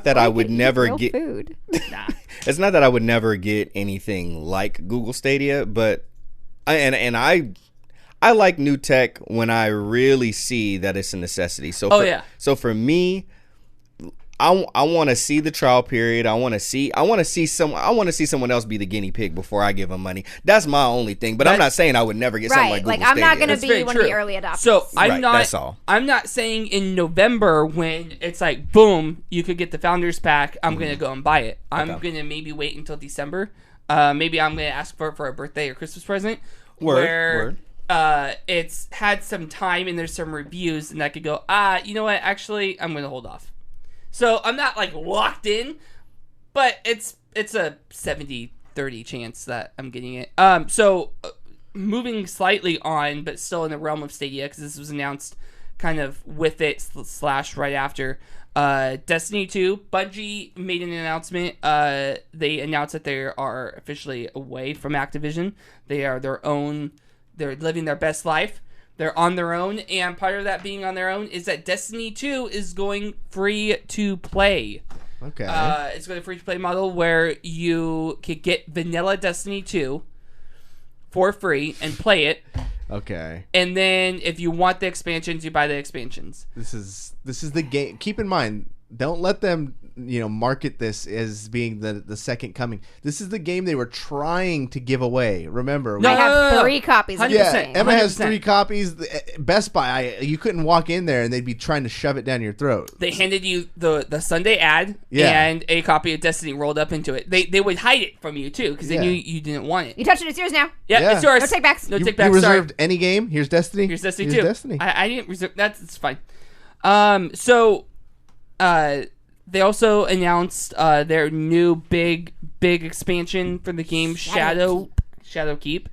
that I would never Real get. food. Nah. It's not that I would never get anything like Google Stadia, but I like new tech when I really see that it's a necessity. So So for me, I want to see the trial period. I want to see someone else be the guinea pig before I give them money. That's my only thing. But I'm not saying I would never get something like Right. Google Like, I'm not Stadia. going to very be one true. of the early adopters. So Right, that's all. I'm not saying in November when it's like boom, you could get the Founders Pack. I'm gonna go and buy it. I'm gonna maybe wait until December. Maybe I'm gonna ask for it for a birthday or Christmas present. Word. It's had some time and there's some reviews and I could go. You know what? Actually, I'm gonna hold off. So I'm not like locked in, but it's a 70-30 chance that I'm getting it. So moving slightly on, but still in the realm of Stadia, because this was announced kind of with it / right after. Destiny 2, Bungie made an announcement. They announced that they are officially away from Activision. They are their own. They're living their best life. They're on their own, and part of that being on their own is that Destiny 2 is going free to play. Okay. It's going to free to play model where you could get vanilla Destiny 2 for free and play it. Okay. And then if you want the expansions, you buy the expansions. This is the game. Keep in mind, don't let them market this as being the second coming. This is the game they were trying to give away. Remember? I have 3 copies. Of Yeah, the game. Emma has 100%. 3 copies. Best Buy, you couldn't walk in there and they'd be trying to shove it down your throat. They handed you the Sunday ad and a copy of Destiny rolled up into it. They would hide it from you too because they knew you didn't want it. You touched it. It's yours now. Yeah, it's yours. No takebacks. No You takebacks. reserved any game. Here's Destiny. Here's Destiny 2. Destiny. I didn't reserve. It's fine. They also announced their new big expansion for the game, Shadowkeep,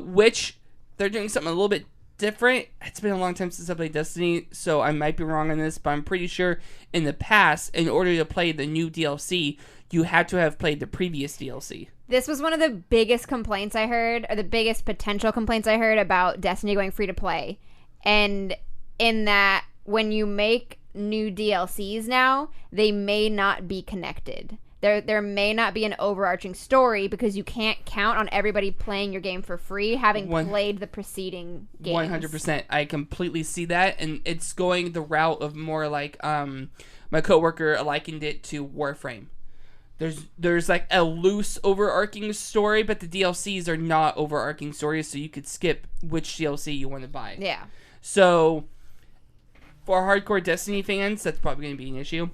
which they're doing something a little bit different. It's been a long time since I played Destiny, so I might be wrong on this, but I'm pretty sure in the past, in order to play the new DLC, you had to have played the previous DLC. This was one of the biggest complaints I heard, or the biggest potential complaints I heard about Destiny going free to play. And in that, when you make new DLCs now, they may not be connected. There may not be an overarching story because you can't count on everybody playing your game for free having played the preceding games. 100%. I completely see that, and it's going the route of more like my coworker likened it to Warframe. There's like a loose overarching story, but the DLCs are not overarching stories, so you could skip which DLC you want to buy. Yeah. So for hardcore Destiny fans, that's probably going to be an issue.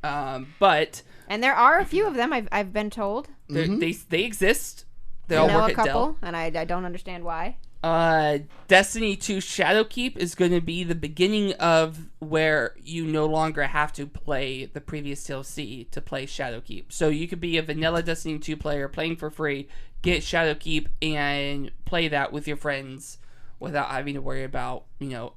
But and there are a few of them. I've been told they exist. They I all know work a couple, at Dell. and I don't understand why. Destiny 2 Shadowkeep is going to be the beginning of where you no longer have to play the previous DLC to play Shadowkeep. So you could be a vanilla Destiny 2 player playing for free, get Shadowkeep, and play that with your friends without having to worry about,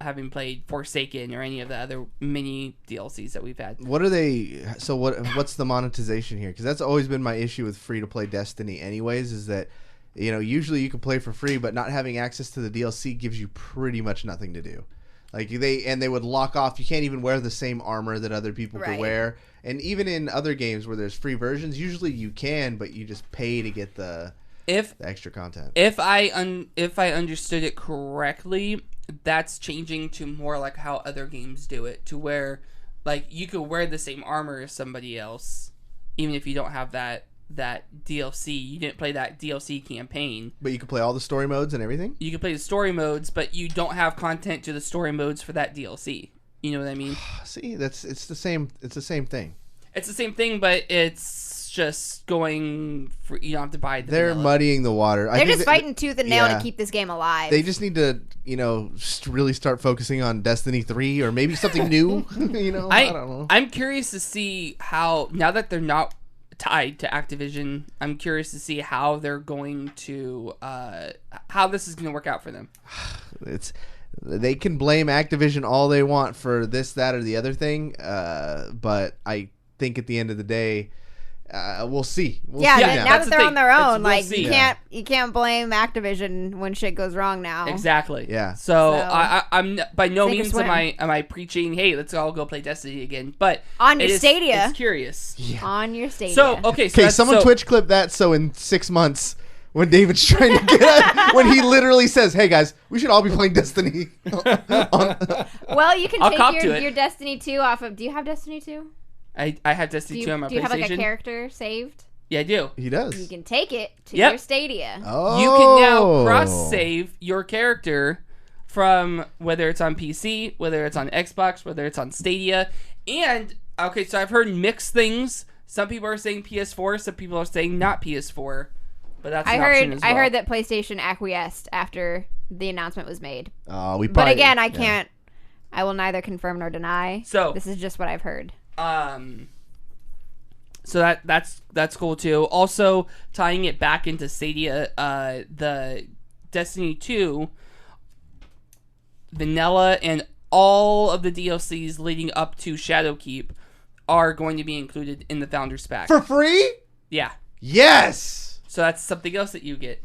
having played Forsaken or any of the other mini DLCs that we've had. What are they? So what's the monetization here? Because that's always been my issue with free-to-play Destiny anyways, is that, usually you can play for free, but not having access to the DLC gives you pretty much nothing to do. Like they would lock off. You can't even wear the same armor that other people could wear. And even in other games where there's free versions, usually you can, but you just pay to get the extra content. If I understood it correctly, that's changing to more like how other games do it, to where like you could wear the same armor as somebody else, even if you don't have that DLC. You didn't play that DLC campaign, but you can play all the story modes and everything. You can play the story modes, but you don't have content to the story modes for that DLC. You know what I mean? See, it's the same. It's the same thing. It's the same thing, but it's just going for, you don't have to buy the They're vanilla. Muddying the water. They're just fighting tooth and nail to keep this game alive. They just need to, really start focusing on Destiny 3 or maybe something new. I don't know. I'm curious to see how, now that they're not tied to Activision, I'm curious to see how they're going to, how this is going to work out for them. They can blame Activision all they want for this, that, or the other thing, but I think at the end of the day, we'll see. Now that they're on their own, we'll you can't blame Activision when shit goes wrong now. Exactly. Yeah. So I'm by no means am swim. I preaching, hey, let's all go play Destiny again. But on your Stadia, it's curious. Yeah. On your Stadia. So someone Twitch clip that. So in 6 months, when David's trying to get when he literally says, "Hey guys, we should all be playing Destiny." Well, you can take your Destiny 2 off of. Do you have Destiny 2? I have Destiny 2 on my PlayStation. Do you have like a character saved? Yeah, I do. He does. You can take it to your Stadia. Oh. You can now cross-save your character from whether it's on PC, whether it's on Xbox, whether it's on Stadia. And, okay, so I've heard mixed things. Some people are saying PS4, some people are saying not PS4. But that's an option as well. I heard that PlayStation acquiesced after the announcement was made. But again, I can't. I will neither confirm nor deny. So this is just what I've heard. So that's cool too. Also, tying it back into Stadia, the Destiny 2 vanilla and all of the DLCs leading up to Shadowkeep are going to be included in the Founders Pack for free. Yeah. Yes. So that's something else that you get,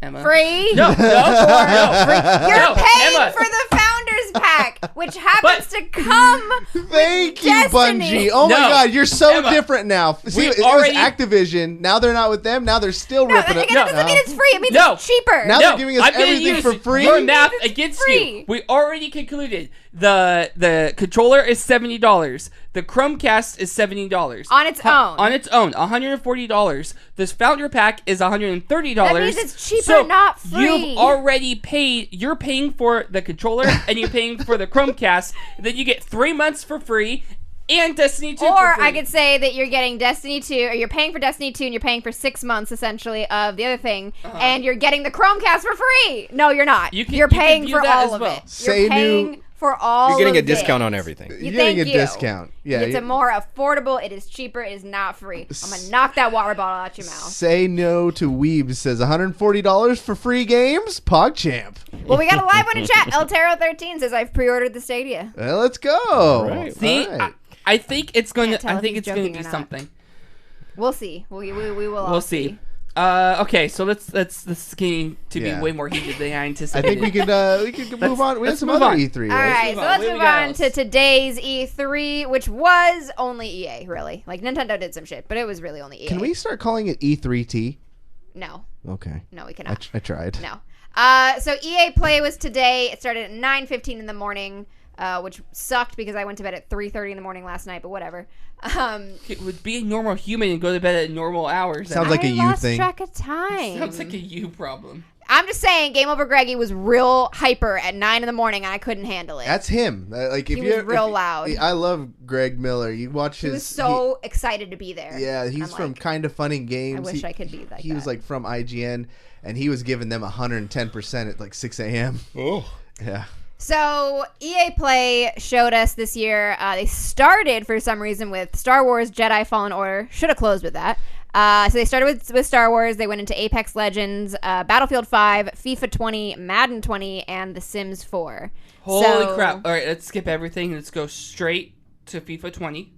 Emma. Free? No. Free. You're paying Emma. for the Founders Pack, which happens to come. Thank you, Destiny. Bungie. Oh my God, you're so Emma, different now. See, it already- was Activision. Now they're not with them. Now they're still ripping it. That doesn't mean it's free. It means it's cheaper. Now they're giving us I'm gonna everything use for free. Your math It's against free. you. We already concluded the controller is $70. The Chromecast is $70 on its own. On its own, $140. This founder pack is $130. That means it's cheaper, not free. You've already paid. You're paying for the controller and you're paying for the Chromecast. Then you get 3 months for free. And Destiny 2 Or for free. I could say that you're getting Destiny 2, or you're paying for Destiny 2 and you're paying for 6 months, essentially, of the other thing, and you're getting the Chromecast for free. No, you're not. You're paying for all of it. Say you're paying for all You're getting of a discount it. on everything. You're getting a discount. Yeah, It's a more affordable, it is cheaper, it is not free. I'm going to knock that water bottle out your mouth. Say no to Weebs says $140 for free games? PogChamp. Well, we got a live one in chat. Eltero13 says, I've pre-ordered the Stadia. Well, let's go. Right. See, All right. I think it's going Can't to. tell I if think he's it's going to joking do or not. something. We'll see. We will all We'll see. Okay, so this is getting to be way more heated than I I anticipated. think we could move on. We had let's some move other on. E3. All right, so let's What do we move got on else? to today's E3, which was only EA, really. Like, Nintendo did some shit, but it was really only EA. Can we start calling it E3T? No. Okay. No, we cannot. I tried. No. So EA Play was today. It started at 9:15 in the morning, which sucked because I went to bed at 3:30 in the morning last night, but whatever. It would be a normal human and go to bed at normal hours. Sounds like a you I lost thing. track of time. Sounds like a you problem. I'm just saying, Game Over Greggy was real hyper at 9 in the morning, and I couldn't handle it. That's him. Like if He you was real loud. I love Greg Miller. You watch he his. was so excited to be there. Yeah, he's I'm from like, Kind of Funny Games. I wish I could be like He was that. like from IGN, and he was giving them 110% at like 6 a.m. Oh. Yeah. So EA Play showed us this year. They started for some reason with Star Wars Jedi Fallen Order. Should have closed with that. So they started with Star Wars. They went into Apex Legends, Battlefield 5, FIFA 20, Madden 20, and The Sims 4. Holy crap! All right, let's skip everything. Let's go straight to FIFA 20.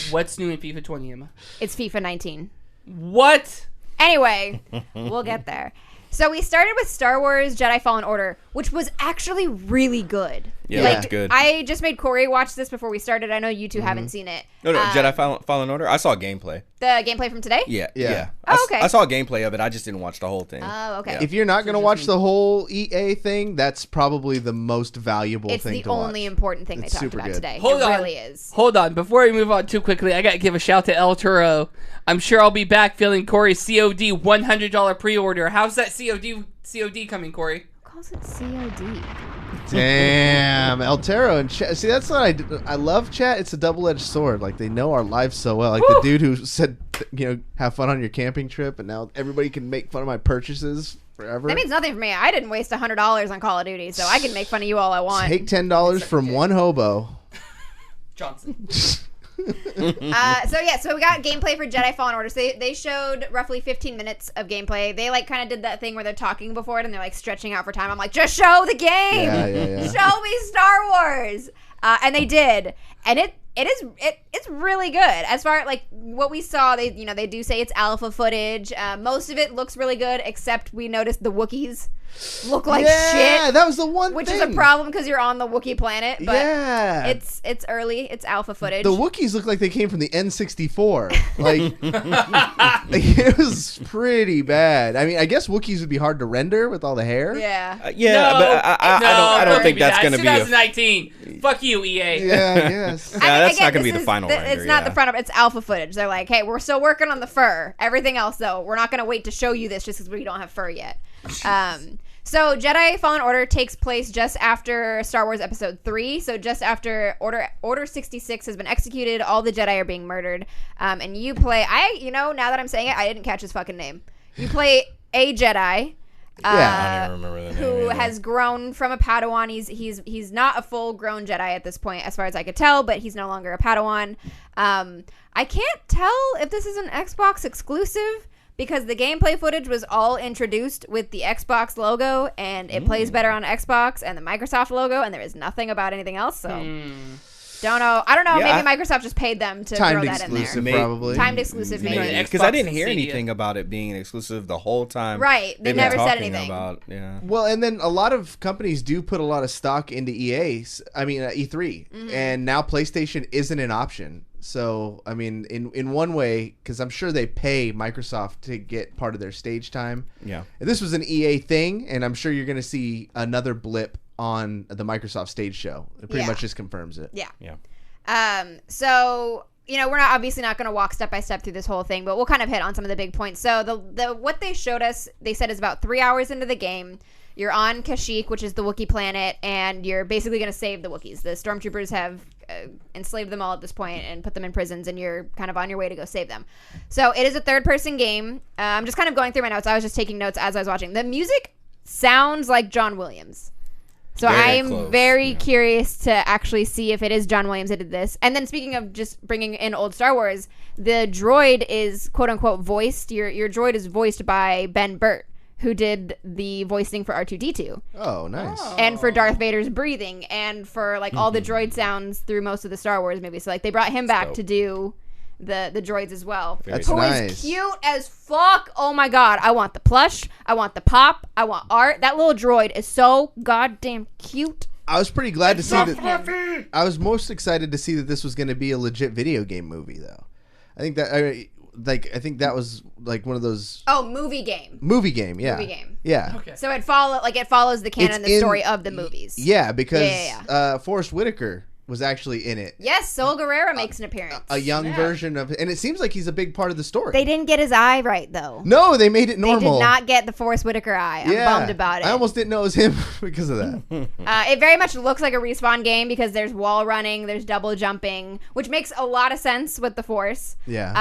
What's new in FIFA 20, Emma? It's FIFA 19. What? Anyway, we'll get there. So we started with Star Wars Jedi Fallen Order, which was actually really good. Yeah, like, that's good. I just made Cory watch this before we started. I know you two haven't seen it. No, Jedi Fallen Order. I saw gameplay. The gameplay from today? Yeah. Oh, okay. I saw gameplay of it. I just didn't watch the whole thing. Oh, okay. If you're not going to watch the whole EA thing, that's probably the most valuable It's thing the to watch. only important thing It's they talked super about good. today. Hold it on. really is. Hold on. Before we move on too quickly, I got to give a shout to El Turo. I'm sure I'll be back filling Cory's COD $100 pre-order. How's that COD coming, Cory? Who calls it COD? Damn, Altero and chat. See, that's what I love chat. It's a double-edged sword. Like, they know our lives so well. Like, the dude who said, have fun on your camping trip, and now everybody can make fun of my purchases forever. That means nothing for me. I didn't waste $100 on Call of Duty, so I can make fun of you all I want. Take $10 from one hobo. Johnson. So we got gameplay for Jedi Fallen Order. So they showed roughly 15 minutes of gameplay. They like kind of did that thing where they're talking before it and they're like stretching out for time. I'm like, just show the game. Yeah. Show me Star Wars. And they did, and it's really good. As far like what we saw, they do say it's alpha footage. Most of it looks really good, except we noticed the Wookiees look like shit. Yeah, that was the one Which thing. is a problem because you're on the Wookiee planet, but Yeah. it's early. It's alpha footage. The Wookiees look like they came from the N64. Like, it was pretty bad. I mean, I guess Wookiees would be hard to render with all the hair. Yeah. But I don't think that's going to be. 2019. Fuck you, EA. Yeah, I guess. That's Again, not going to be this the is final render. It's not the front of it's alpha footage. They're like, hey, we're still working on the fur. Everything else, though, we're not going to wait to show you this just because we don't have fur yet. So Jedi Fallen Order takes place just after Star Wars Episode 3. So just after Order 66 has been executed, all the Jedi are being murdered. And you play, now that I'm saying it, I didn't catch his fucking name. You play a Jedi. I don't even remember the name. Who has grown from a Padawan. He's not a full-grown Jedi at this point, as far as I could tell, but he's no longer a Padawan. I can't tell if this is an Xbox exclusive, because the gameplay footage was all introduced with the Xbox logo, and it plays better on Xbox and the Microsoft logo, and there is nothing about anything else, so don't know. I don't know, maybe Microsoft just paid them to throw that in there. Timed exclusive, probably. Timed exclusive, maybe. Because I didn't hear anything about it being exclusive the whole time. Right, they they've never been said talking anything. About, Well, and then a lot of companies do put a lot of stock into E3, and now PlayStation isn't an option. So, I mean, in one way, because I'm sure they pay Microsoft to get part of their stage time. Yeah. And this was an EA thing, and I'm sure you're going to see another blip on the Microsoft stage show. It pretty much just confirms it. Yeah. Yeah. So, we're obviously not going to walk step by step through this whole thing, but we'll kind of hit on some of the big points. So the what they showed us, they said is about 3 hours into the game. You're on Kashyyyk, which is the Wookiee planet, and you're basically going to save the Wookiees. The stormtroopers have enslaved them all at this point and put them in prisons, and you're kind of on your way to go save them. So it is a third-person game. I'm just kind of going through my notes. I was just taking notes as I was watching. The music sounds like John Williams. So I'm very curious to actually see if it is John Williams that did this. And then speaking of just bringing in old Star Wars, the droid is quote-unquote voiced. Your droid is voiced by Ben Burt, who did the voicing for R2-D2. Oh, nice. And for Darth Vader's breathing, and for all the droid sounds through most of the Star Wars movies. So they brought him back to do the droids as well. That's who nice. is cute as fuck. Oh my god. I want the plush. I want the pop. I want art. That little droid is so goddamn cute. I was pretty glad to see that. I was most excited to see that this was going to be a legit video game movie, though. I think that was like one of those. Oh, movie game. Movie game, yeah. Movie game. Yeah. Okay. So it follows the canon, the story of the movies. Yeah, because Forrest Whitaker was actually in it. Yes, Saul Guerrero makes an appearance. A young version of, and it seems like he's a big part of the story. They didn't get his eye right, though. No, they made it normal. They did not get the Forrest Whitaker eye. I'm bummed about it. I almost didn't know it was him because of that. It very much looks like a Respawn game because there's wall running, there's double jumping, which makes a lot of sense with the Force. Yeah.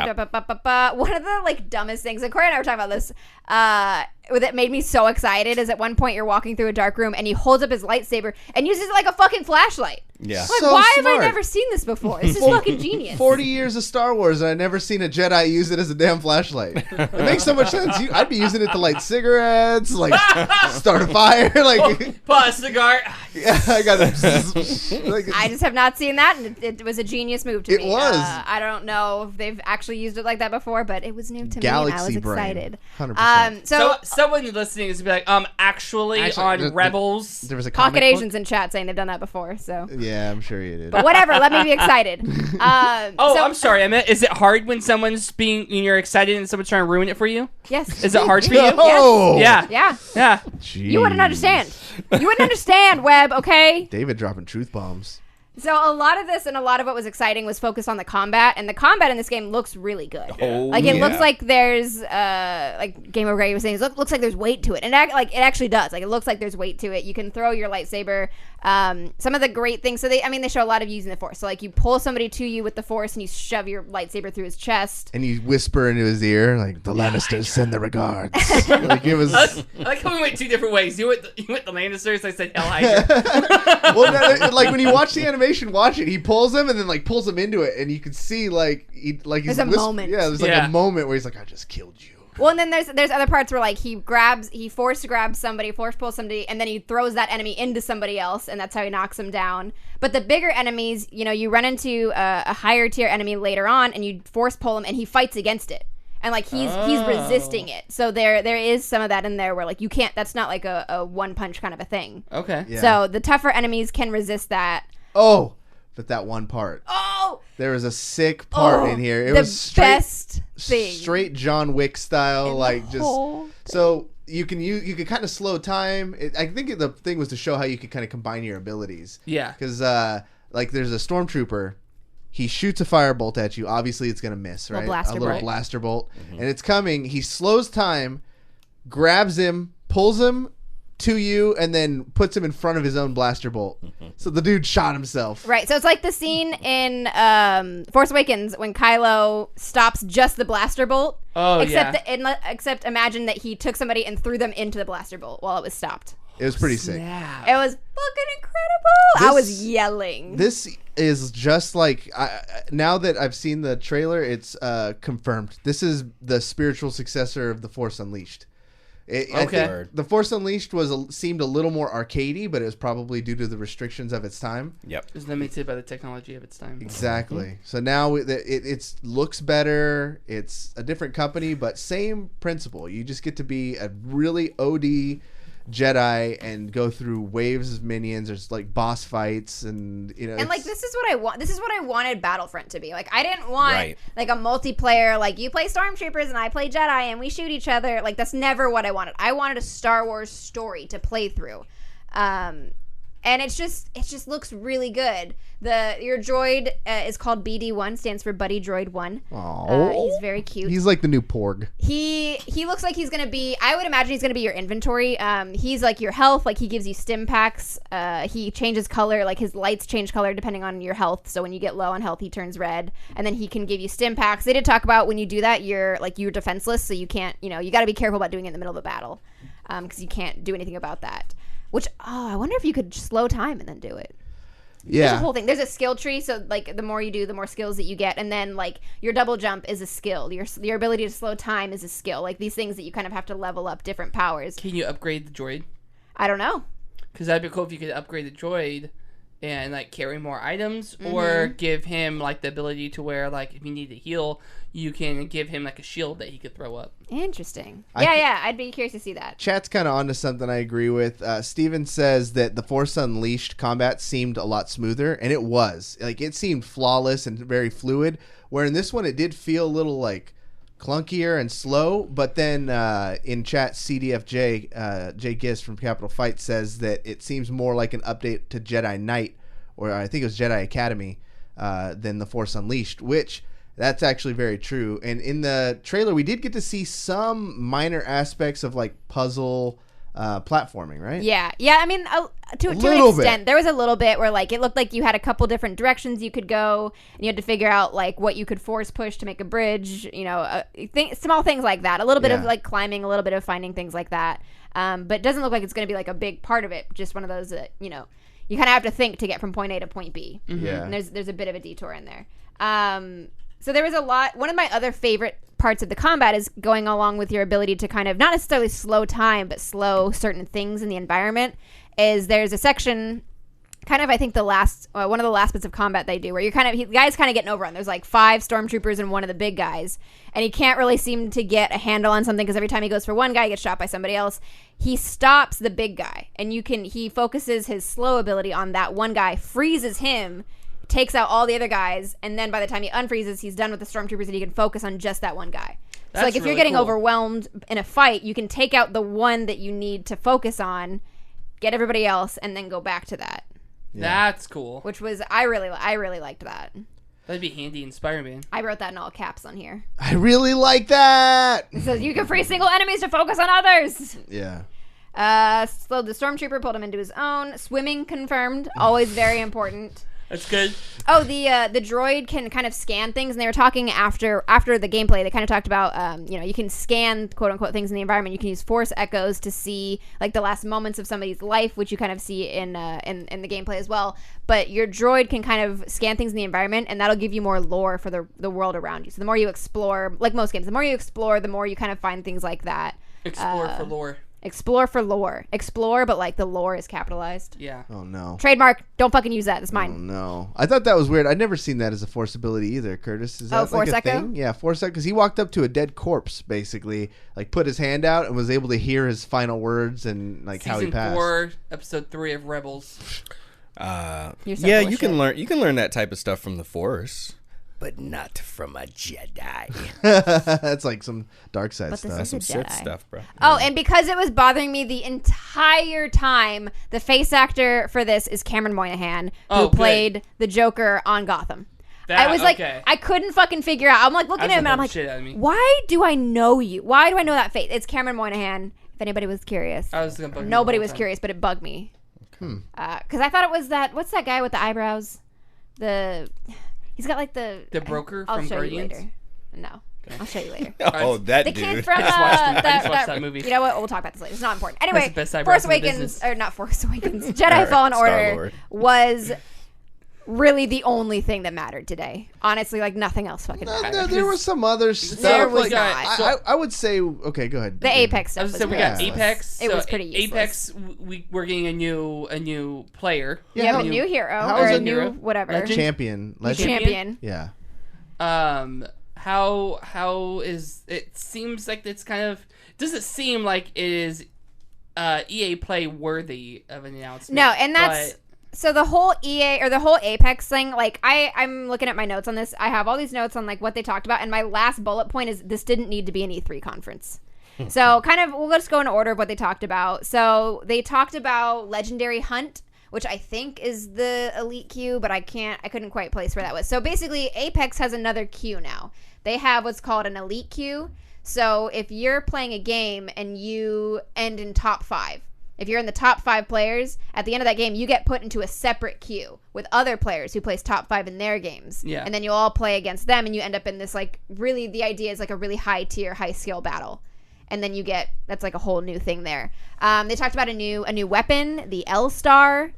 One of the dumbest things, and Cory and I were talking about this, that made me so excited is at one point you're walking through a dark room and he holds up his lightsaber and uses it like a fucking flashlight. Yeah. Why have I never seen this before? This is fucking genius. 40 years of Star Wars and I've never seen a Jedi use it as a damn flashlight. It makes so much sense. I'd be using it to light cigarettes, start a fire, Put a cigar. Yeah, I got it. I just have not seen that, and it was a genius move to me. It was. I don't know if they've actually used it like that before, but it was new to Galaxy me, and I was brain. excited. 100%. So someone listening is gonna be like, actually on Rebels. There was a Pocket Asians in chat saying they've done that before. So yeah, I'm sure you did. But whatever, let me be excited. I'm sorry. I meant, is it hard when you're excited and someone's trying to ruin it for you? Yes. Is it hard for you? No. Yes. Yeah. Yeah. Jeez. You wouldn't understand. You wouldn't understand, Webb. Okay. David dropping truth bombs. So a lot of this and a lot of what was exciting was focused on the combat, and the combat in this game looks really good. It looks like there's Game Over Gray was saying, it looks like there's weight to it, and it actually does. It looks like there's weight to it. You can throw your lightsaber. Some of the great things. So they show a lot of using the Force. So you pull somebody to you with the Force, and you shove your lightsaber through his chest, and you whisper into his ear the Lannisters send their regards. It was. I like how we went two different ways. You went the Lannisters. I said Hell Hydra. Well, when you watch the animation, watch it. He pulls him and then pulls him into it, and you can see there's a moment. Yeah, there's a moment where he's like, "I just killed you." Well, and then there's other parts where he force grabs somebody, force pulls somebody, and then he throws that enemy into somebody else, and that's how he knocks them down. But the bigger enemies, you run into a higher tier enemy later on, and you force pull him, and he fights against it. And he's resisting it, so there is some of that in there where you can't. That's not a one punch kind of a thing. Okay. Yeah. So the tougher enemies can resist that. Oh, but that one part. Oh, there was a sick part in here. It was best thing. Straight John Wick style, so you can kind of slow time. I think the thing was to show how you could kind of combine your abilities. Yeah. Because there's a stormtrooper. He shoots a firebolt at you. Obviously, it's gonna miss, right? A little blaster bolt, and it's coming. He slows time, grabs him, pulls him to you, and then puts him in front of his own blaster bolt. So the dude shot himself. Right. So it's like the scene in Force Awakens when Kylo stops just the blaster bolt. Oh, except imagine that he took somebody and threw them into the blaster bolt while it was stopped. It was pretty sick. It was fucking incredible. I was yelling. This is just now that I've seen the trailer, it's confirmed. This is the spiritual successor of The Force Unleashed. I think The Force Unleashed seemed a little more arcadey, but it was probably due to the restrictions of its time. Yep. It was limited by the technology of its time. Exactly. So now it looks better. It's a different company, but same principle. You just get to be a really OD Jedi and go through waves of minions. There's boss fights and this is what I want. This is what I wanted Battlefront to be. I didn't want a multiplayer you play stormtroopers and I play Jedi and we shoot each other. That's never what I wanted. I wanted a Star Wars story to play through. And it just looks really good. Your droid is called BD1, stands for Buddy Droid 1. He's very cute. He's like the new Porg. He looks like he's gonna be. I would imagine he's gonna be your inventory. He's like your health. Like he gives you stim packs. He changes color. Like his lights change color depending on your health. So when you get low on health, he turns red. And then he can give you stim packs. They did talk about when you do that, you're defenseless. So you can't. You got to be careful about doing it in the middle of a battle, because you can't do anything about that. Which, I wonder if you could slow time and then do it. Yeah. There's a whole thing. There's a skill tree, so like the more you do, the more skills that you get, and then like your double jump is a skill. Your ability to slow time is a skill. Like these things that you kind of have to level up different powers. Can you upgrade the droid? I don't know. Because that'd be cool if you could upgrade the droid and like carry more items, or give him like the ability to where like if you need to heal, you can give him like a shield that he could throw up. Interesting. I'd be curious to see that. Chat's kind of onto something I agree with. Steven says that the Force Unleashed combat seemed a lot smoother, and it was. Like, it seemed flawless and very fluid, where in this one it did feel a little like clunkier and slow, but then in chat, CDFJ, Jay Gist from Capital Fight says that it seems more like an update to Jedi Knight, or I think it was Jedi Academy, than the Force Unleashed, which that's actually very true. And in the trailer, we did get to see some minor aspects of like puzzle platforming, right? Yeah. I mean, to an extent, there was a little bit where like it looked like you had a couple different directions you could go, and you had to figure out like what you could force push to make a bridge. Small things like that. A little bit of like climbing, a little bit of finding things like that. But it doesn't look like it's going to be like a big part of it. Just one of those that you kind of have to think to get from point A to point B. Mm-hmm. Yeah. And there's a bit of a detour in there. So there was a lot. One of my other favorite parts of the combat is going along with your ability to kind of not necessarily slow time, but slow certain things in the environment. Is there's a section, kind of I think one of the last bits of combat they do, where the guy's kind of getting overrun. There's like 5 stormtroopers and one of the big guys, and he can't really seem to get a handle on something because every time he goes for one guy, he gets shot by somebody else. He stops the big guy, and he focuses his slow ability on that one guy, freezes him, takes out all the other guys, and then by the time he unfreezes, he's done with the stormtroopers and he can focus on just that one guy. So like if you're getting overwhelmed in a fight, you can take out the one that you need to focus on, get everybody else, and then go back to that. Yeah. That's cool. Which was I really liked that. That'd be handy in Spider-Man. I wrote that in all caps on here. I really like that. So you can free single enemies to focus on others. Yeah. So the stormtrooper pulled him into his own. Swimming confirmed. Always very important. That's good. Oh, the droid can kind of scan things, and they were talking after the gameplay. They kind of talked about, you can scan quote unquote things in the environment. You can use force echoes to see like the last moments of somebody's life, which you kind of see in the gameplay as well. But your droid can kind of scan things in the environment, and that'll give you more lore for the world around you. So the more you explore, like most games, the more you explore, the more you kind of find things like that. Explore for lore. Explore for lore. Explore, but like the lore is capitalized. Yeah. Oh no. Trademark. Don't fucking use that. It's mine. Oh no. I thought that was weird. I'd never seen that as a force ability either, Curtis. Is that like force a echo? thing? Yeah, force echo. Because he walked up to a dead corpse, basically, like put his hand out and was able to hear his final words and like how he passed. Season 4, episode 3 of Rebels. You can learn that type of stuff from the Force, but not from a Jedi. That's like some dark side stuff. That's some Sith stuff, bro. Oh, and because it was bothering me the entire time, the face actor for this is Cameron Moynihan, who played the Joker on Gotham. I was like, I couldn't fucking figure out. I'm like looking at him and I'm like, why do I know you? Why do I know that face? It's Cameron Moynihan. If anybody was curious. Nobody was curious, but it bugged me. Because I thought it was that. What's that guy with the eyebrows? He's got like the broker I'll from show Guardians? You later. No. Okay. I'll show you later. That the dude. kid from I just watched that movie. You know what? We'll talk about this later. It's not important. Anyway, the best eyebrows Force in the Awakens, business. or not Force Awakens, Jedi Fallen Order Star-Lord. was really the only thing that mattered today. Honestly, like nothing else fucking mattered. There was some other stuff. There was like, not. I would say, okay, go ahead. The Apex I stuff was saying we was got Apex. It was pretty useless. Apex, we're getting a new player. You have a new hero or a new whatever. Champion. Champion. Yeah. How is it? Seems like it's kind of. Does it seem like it is EA Play worthy of an announcement? No, and that's. So the whole EA or the whole Apex thing, like I'm looking at my notes on this. I have all these notes on like what they talked about, and my last bullet point is this didn't need to be an E3 conference. So kind of we'll just go in order of what they talked about. So they talked about Legendary Hunt, which I think is the elite queue, but I couldn't quite place where that was. So basically, Apex has another queue now. They have what's called an elite queue. So if you're playing a game and you end in top 5, if you're in the top 5 players, at the end of that game, you get put into a separate queue with other players who place top 5 in their games. Yeah. And then you all play against them, and you end up in this, like, really, the idea is like a really high tier, high skill battle. And then that's like a whole new thing there. They talked about a new weapon, the L-Star,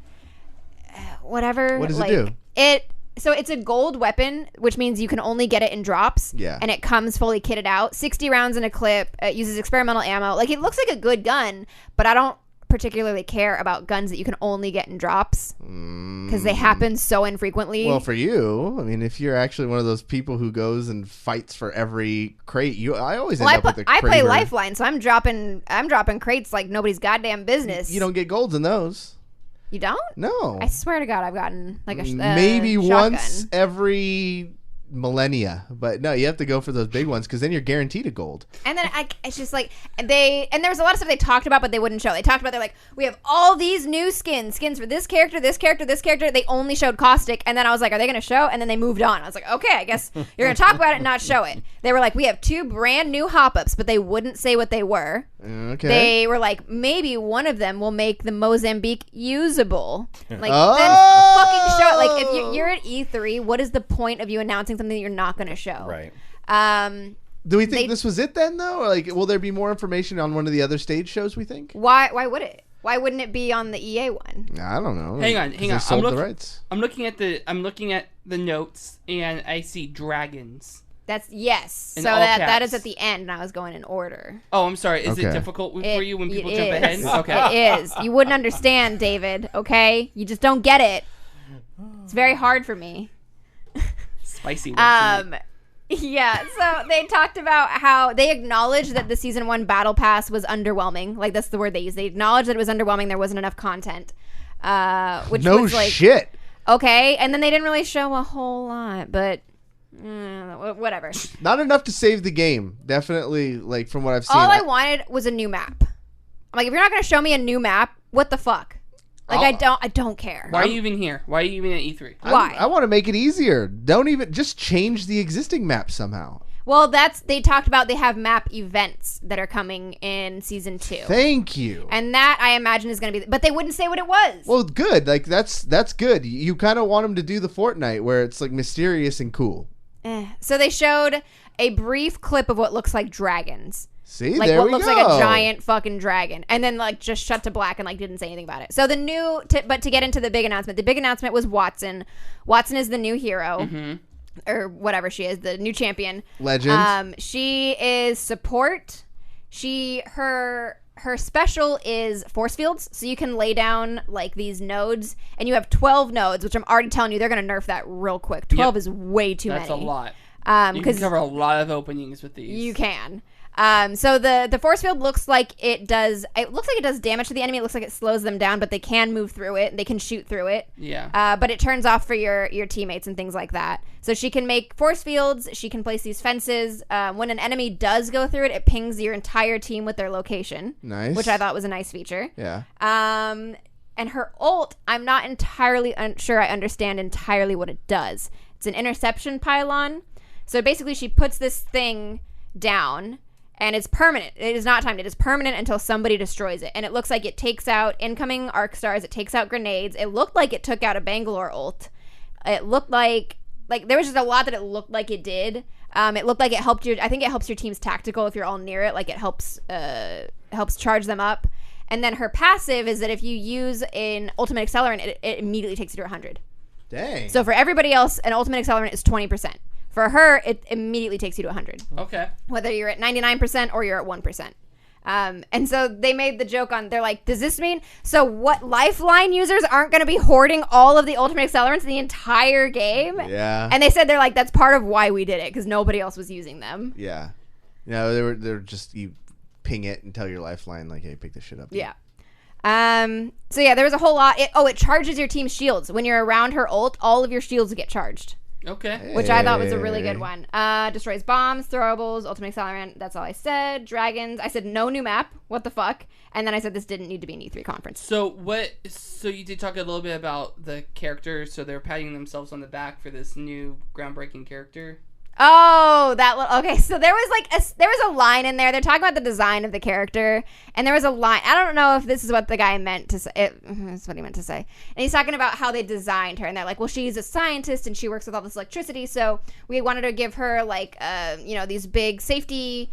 whatever. What does it do? So it's a gold weapon, which means you can only get it in drops. Yeah. And it comes fully kitted out. 60 rounds in a clip. It uses experimental ammo. Like, it looks like a good gun, but I don't particularly care about guns that you can only get in drops because they happen so infrequently. Well, for you, I mean, if you're actually one of those people who goes and fights for every crate, I always end up with a I play Kraber. Lifeline, so I'm dropping crates like nobody's goddamn business. You don't get golds in those. You don't? No. I swear to God, I've gotten like a maybe shotgun. once every millennia, but no, you have to go for those big ones because then you're guaranteed a gold. And then it's just like and there was a lot of stuff they talked about, but they wouldn't show. They talked about they're like, we have all these new skins for this character, this character, this character. They only showed Caustic, and then I was like, are they going to show? And then they moved on. I was like, okay, I guess you're going to talk about it and not show it. They were like, we have 2 brand new hop-ups, but they wouldn't say what they were. Okay. They were like, maybe one of them will make the Mozambique usable. Like, then fucking show it. Like, if you're at E3, what is the point of you announcing something that you're not going to show? Right. Do we think this was it then, though? Or like, will there be more information on one of the other stage shows, we think? Why would it? Why wouldn't it be on the EA one? I don't know. Hang on. They sold the rights. I'm looking at the notes, and I see dragons. That's yes. In so all that caps. is at the end, and I was going in order. Oh, I'm sorry. Is it Okay. difficult for you when people jump is. ahead? Okay. It is. You wouldn't understand, David. Okay, you just don't get it. It's very hard for me. Spicy one. Yeah, so they talked about how they acknowledged that the season 1 battle pass was underwhelming. Like, that's the word they used. They acknowledged that it was underwhelming. There wasn't enough content. Which No was like, shit. okay, and then they didn't really show a whole lot, but whatever. Not enough to save the game. Definitely, like, from what I've seen. All I wanted was a new map. I'm like, if you're not going to show me a new map, what the fuck? Like, I don't care. Why are you even here? Why are you even at E3? Why? I want to make it easier. Don't even just change the existing map somehow. Well, they talked about they have map events that are coming in season 2. Thank you. And that I imagine is going to be, but they wouldn't say what it was. Well, good. Like that's good. You kind of want them to do the Fortnite where it's like mysterious and cool. So they showed a brief clip of what looks like dragons. See, Like there what we looks go. like a giant fucking dragon, and then like just shut to black and like didn't say anything about it. So the new, but to get into the big announcement was Wattson. Wattson is the new hero, or whatever she is, the new champion. Legend. She is support. Her special is force fields, so you can lay down like these nodes, and you have 12 nodes, which I'm already telling you they're gonna nerf that real quick. 12 is way too many. That's a lot. You can 'cause cover a lot of openings with these. you can. So the force field looks like it does. It looks like it does damage to the enemy. It looks like it slows them down, but they can move through it. They can shoot through it. Yeah. But it turns off for your teammates and things like that. So she can make force fields. She can place these fences. When an enemy does go through it, it pings your entire team with their location. Nice. Which I thought was a nice feature. Yeah. And her ult, I'm not entirely sure I understand entirely what it does. It's an interception pylon. So basically she puts this thing down, and it's permanent. It is not timed. It is permanent until somebody destroys it. And it looks like it takes out incoming arc stars. It takes out grenades. It looked like it took out a Bangalore ult. It looked like there was just a lot that it looked like it did. It looked like it helped I think it helps your team's tactical if you're all near it. Like it helps charge them up. And then her passive is that if you use an ultimate accelerant, it immediately takes you to 100. Dang. So for everybody else, an ultimate accelerant is 20%. For her, it immediately takes you to 100. Okay. Whether you're at 99% or you're at 1%. And so they made the joke they're like, does this mean, so what, Lifeline users aren't going to be hoarding all of the ultimate accelerants the entire game? Yeah. And they said they're like, that's part of why we did it, because nobody else was using them. Yeah. No, they're just, you ping it and tell your Lifeline, like, hey, pick this shit up. Yeah. So yeah, there was a whole lot. It charges your team's shields. When you're around her ult, all of your shields get charged. Okay. Which I thought was a really good one. Destroys bombs, throwables, ultimate accelerant. That's all I said. Dragons. I said no new map. What the fuck? And then I said this didn't need to be an E3 conference. So you did talk a little bit about the characters. So they're patting themselves on the back for this new groundbreaking character. Oh, okay. So there was a line in there. They're talking about the design of the character, and there was a line. I don't know if this is what the guy meant to say. That's what he meant to say. And he's talking about how they designed her, and they're like, well, she's a scientist and she works with all this electricity, so we wanted to give her like, these big safety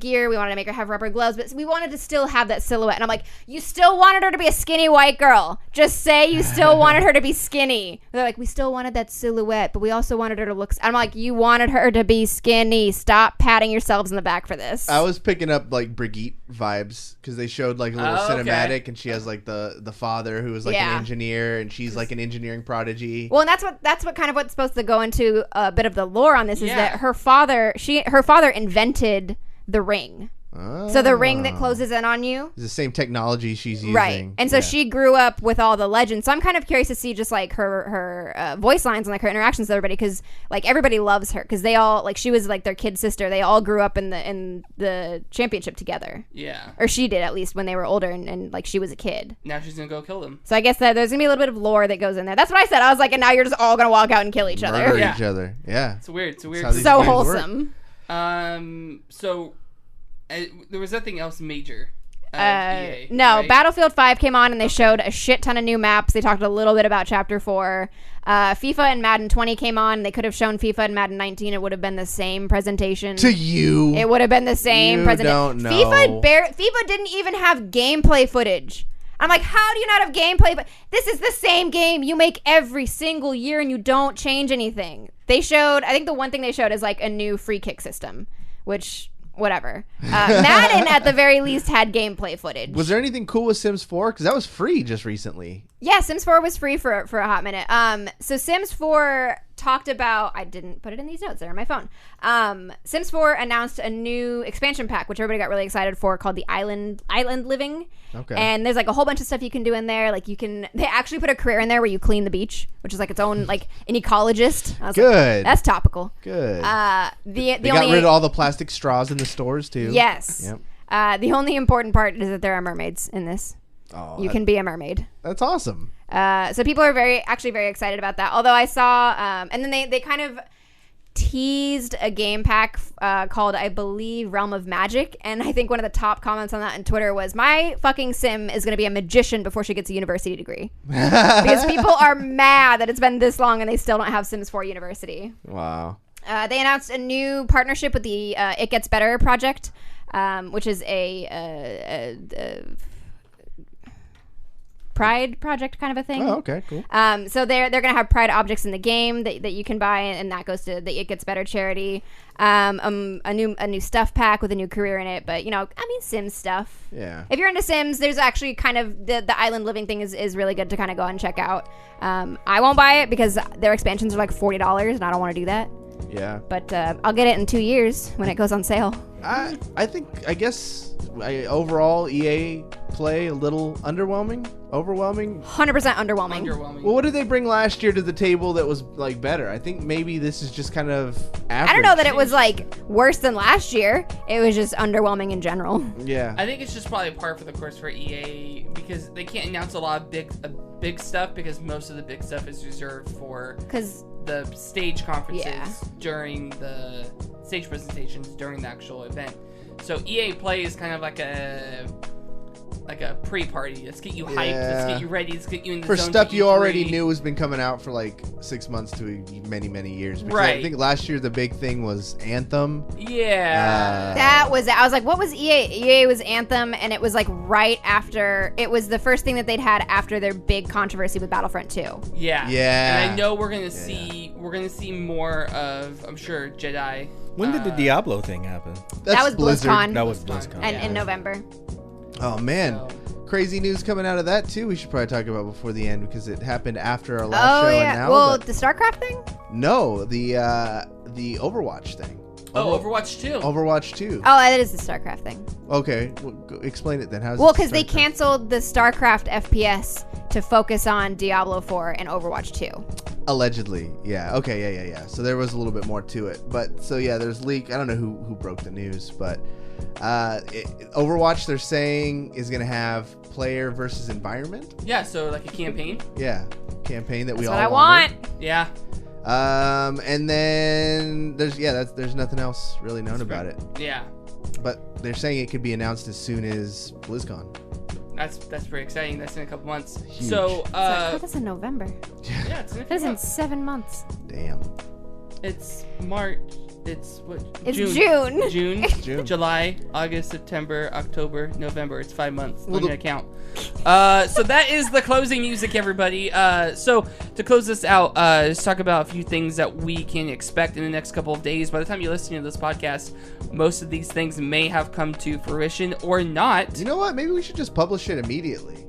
gear. We wanted to make her have rubber gloves, but we wanted to still have that silhouette. And I'm like, you still wanted her to be a skinny white girl. Just say you still wanted her to be skinny. They're like, we still wanted that silhouette, but we also wanted her to look. I'm like, you wanted her to be skinny. Stop patting yourselves in the back for this. I was picking up like Brigitte vibes because they showed like a little cinematic, and she has like the father who is like an engineer, and she's like an engineering prodigy. Well, and that's what kind of what's supposed to go into a bit of the lore on this is that her father invented the ring. So the ring that closes in on you is the same technology she's using. Right. And so she grew up with all the legends. So I'm kind of curious to see just like her voice lines and like her interactions with everybody, because like everybody loves her because they all like she was like their kid sister. They all grew up in the championship together. Yeah. Or she did, at least when they were older and like she was a kid. Now she's gonna go kill them. So I guess that there's gonna be a little bit of lore that goes in there. That's what I said. I was like, and now you're just all gonna walk out and kill each other. Murder each other. Yeah. It's weird. So wholesome. So there was nothing else major. EA, no, right? Battlefield 5 came on and they showed a shit ton of new maps. They talked a little bit about Chapter 4. FIFA and Madden 20 came on. They could have shown FIFA and Madden 19. It would have been the same presentation. To you. It would have been the same presentation. FIFA didn't even have gameplay footage. I'm like, how do you not have gameplay? But this is the same game you make every single year and you don't change anything. They showed, I think the one thing they showed is like a new free kick system, which... whatever. Madden, at the very least, had gameplay footage. Was there anything cool with Sims 4? Because that was free just recently. Yeah, Sims 4 was free for a hot minute. So Sims 4 talked about... I didn't put it in these notes. They're on my phone. Sims 4 announced a new expansion pack, which everybody got really excited for, called the Island Living. Okay. And there's like a whole bunch of stuff you can do in there. Like they actually put a career in there where you clean the beach, which is like its own, like an ecologist. I was Good. Like, that's topical. Good. They got rid of all the plastic straws in the stores too. Yes. Yep. The only important part is that there are mermaids in this. Oh, you can be a mermaid. That's awesome. So people are very excited about that. Although I saw, and then they kind of teased a game pack called, I believe, Realm of Magic. And I think one of the top comments on that on Twitter was, my fucking sim is going to be a magician before she gets a university degree. Because people are mad that it's been this long and they still don't have Sims 4 University. Wow. They announced a new partnership with the It Gets Better project, which is a Pride project kind of a thing. Oh, okay, cool. So they're gonna have Pride objects in the game that you can buy, and that goes to the It Gets Better charity. A new stuff pack with a new career in it, but Sims stuff. Yeah. If you're into Sims, there's actually kind of the island living thing is really good to kind of go and check out. I won't buy it because their expansions are like $40, and I don't want to do that. Yeah. But I'll get it in 2 years when it goes on sale. I guess overall EA play a little overwhelming. 100% underwhelming. Well, what did they bring last year to the table that was like better? I think maybe this is just kind of average. I don't know that it was like worse than last year. It was just underwhelming in general. Yeah. I think it's just probably par for the course for EA because they can't announce a lot of big stuff because most of the big stuff is reserved for the stage conferences during the stage presentations during the actual event. So EA Play is kind of like a pre-party. Let's get you hyped. Let's get you ready. Let's get you in the for zone stuff to you E3. already knew has been coming out for like 6 months to many years. Because right. I think last year the big thing was Anthem. Yeah. That was. I was like, what was EA? EA was Anthem, and it was like right after. It was the first thing that they'd had after their big controversy with Battlefront 2. Yeah. Yeah. And I know we're gonna see more of. I'm sure Jedi. When did the Diablo thing happen? That was BlizzCon. That was BlizzCon. And in November. Oh man, crazy news coming out of that too. We should probably talk about before the end because it happened after our last show. Yeah. And now well, the StarCraft thing? No, the Overwatch thing. Overwatch 2. Overwatch 2. Oh, that is the StarCraft thing. Okay, well, explain it then. Well, because they canceled the StarCraft FPS to focus on Diablo 4 and Overwatch 2. Allegedly, yeah. Okay, yeah. So there was a little bit more to it, but so yeah, there's leak. I don't know who broke the news, but Overwatch they're saying is gonna have player versus environment. Yeah, so like a campaign. Yeah, campaign that we That's all what I want. Yeah. And then there's nothing else really known about it. Yeah. But they're saying it could be announced as soon as BlizzCon. That's pretty exciting. That's in a couple months. Huge. So That's in November. yeah, it's in a few That's in months. 7 months. Damn. It's March. It's what? It's June. June, July, August, September, October, November. It's 5 months. Well, I'm gonna count. So that is the closing music, everybody. So to close this out, let's talk about a few things that we can expect in the next couple of days. By the time you listen to this podcast, most of these things may have come to fruition or not. You know what? Maybe we should just publish it immediately.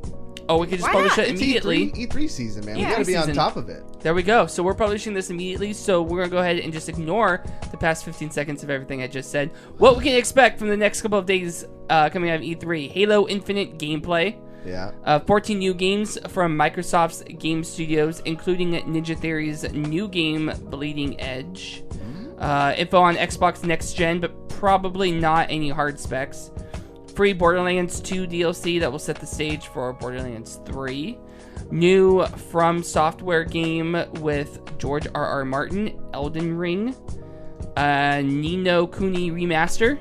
Oh, we could just Why publish not? it It's immediately. E3 season, man. Yeah. We gotta be on Season. top of it. There we go. So we're publishing this immediately. So we're going to go ahead and just ignore the past 15 seconds of everything I just said. What we can expect from the next couple of days coming out of E3. Halo Infinite gameplay. Yeah. 14 new games from Microsoft's game studios, including Ninja Theory's new game, Bleeding Edge. Info on Xbox Next Gen, but probably not any hard specs. Free Borderlands 2 DLC that will set the stage for Borderlands 3. New From Software game with George R.R. Martin, Elden Ring. Ni no Kuni remaster.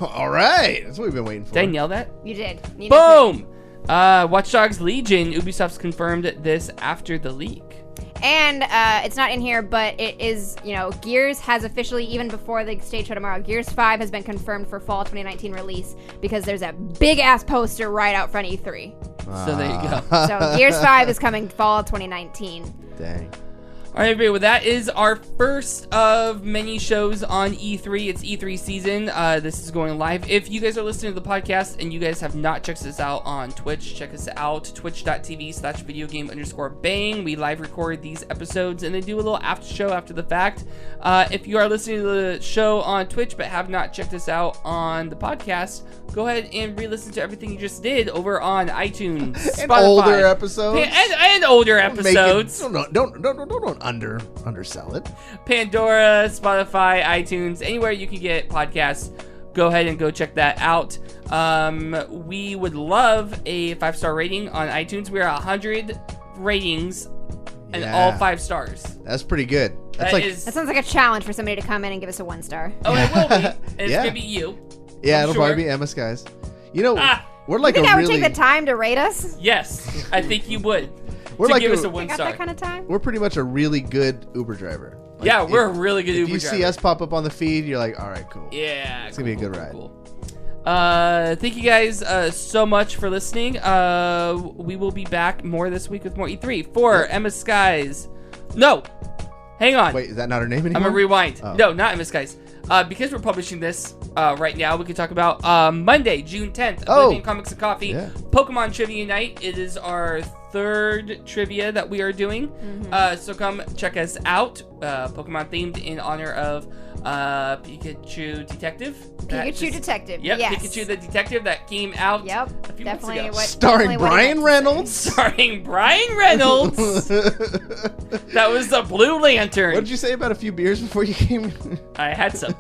All right. That's what we've been waiting for. Did I nail that? You did. Boom! Watch Dogs Legion. Ubisoft's confirmed this after the leak. And it's not in here, but it is, Gears has officially, even before the stage show tomorrow, Gears 5 has been confirmed for fall 2019 release because there's a big-ass poster right out front of E3. So there you go. So Gears 5 is coming fall 2019. Dang. All right, everybody. Well, that is our first of many shows on E3. It's E3 season. This is going live. If you guys are listening to the podcast and you guys have not checked us out on Twitch, check us out, twitch.tv/videogame_bang. We live record these episodes and then do a little after show after the fact. If you are listening to the show on Twitch but have not checked us out on the podcast, go ahead and re-listen to everything you just did over on iTunes, And Spotify. older episodes. And older episodes. Don't undersell it. Pandora, Spotify, iTunes, anywhere you can get podcasts, go ahead and go check that out. We would love a 5-star rating on iTunes. We're 100 ratings and all 5 stars. That's pretty good. That's That sounds like a challenge for somebody to come in and give us a 1-star. Oh, it will be. And it's Yeah. going to be you. yeah, I'm it'll sure. probably be Emmaskies. We're like You think a I would really. take the time to rate us? Yes, I think you would. We're to like give a- us a You got 1-star. that kind of time? We're pretty much a really good Uber driver. Like, Yeah, we're a really good if Uber you driver. see us pop up on the feed, you're like, all right, cool. Yeah. It's gonna be a good ride. Cool. Thank you guys so much for listening. We will be back more this week with more E3 for Emmaskies. No, hang on. Wait, is that not her name anymore? I'm gonna rewind. Oh. No, not Emmaskies. Because we're publishing this right now, we can talk about Monday, June 10th. Oblivion Comics and Coffee, Yeah. Pokemon Trivia Night. It is our 3rd trivia that we are doing. So come check us out. Pokemon themed in honor of Pikachu Detective. Detective. Yep, Yes. Pikachu the Detective that came out Yep. a few Definitely months ago. Starring definitely what I Brian meant to Reynolds. Starring Brian Reynolds. That was the Blue Lantern. What did you say about a few beers before you came? I had some.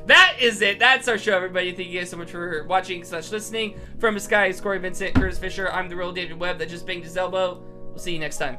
That is it. That's our show, everybody. Thank you guys so much for watching / listening. From Emmaskies, Cory, Vincent, Curtis Fisher, I'm the real David Webb that just banged his elbow. We'll see you next time.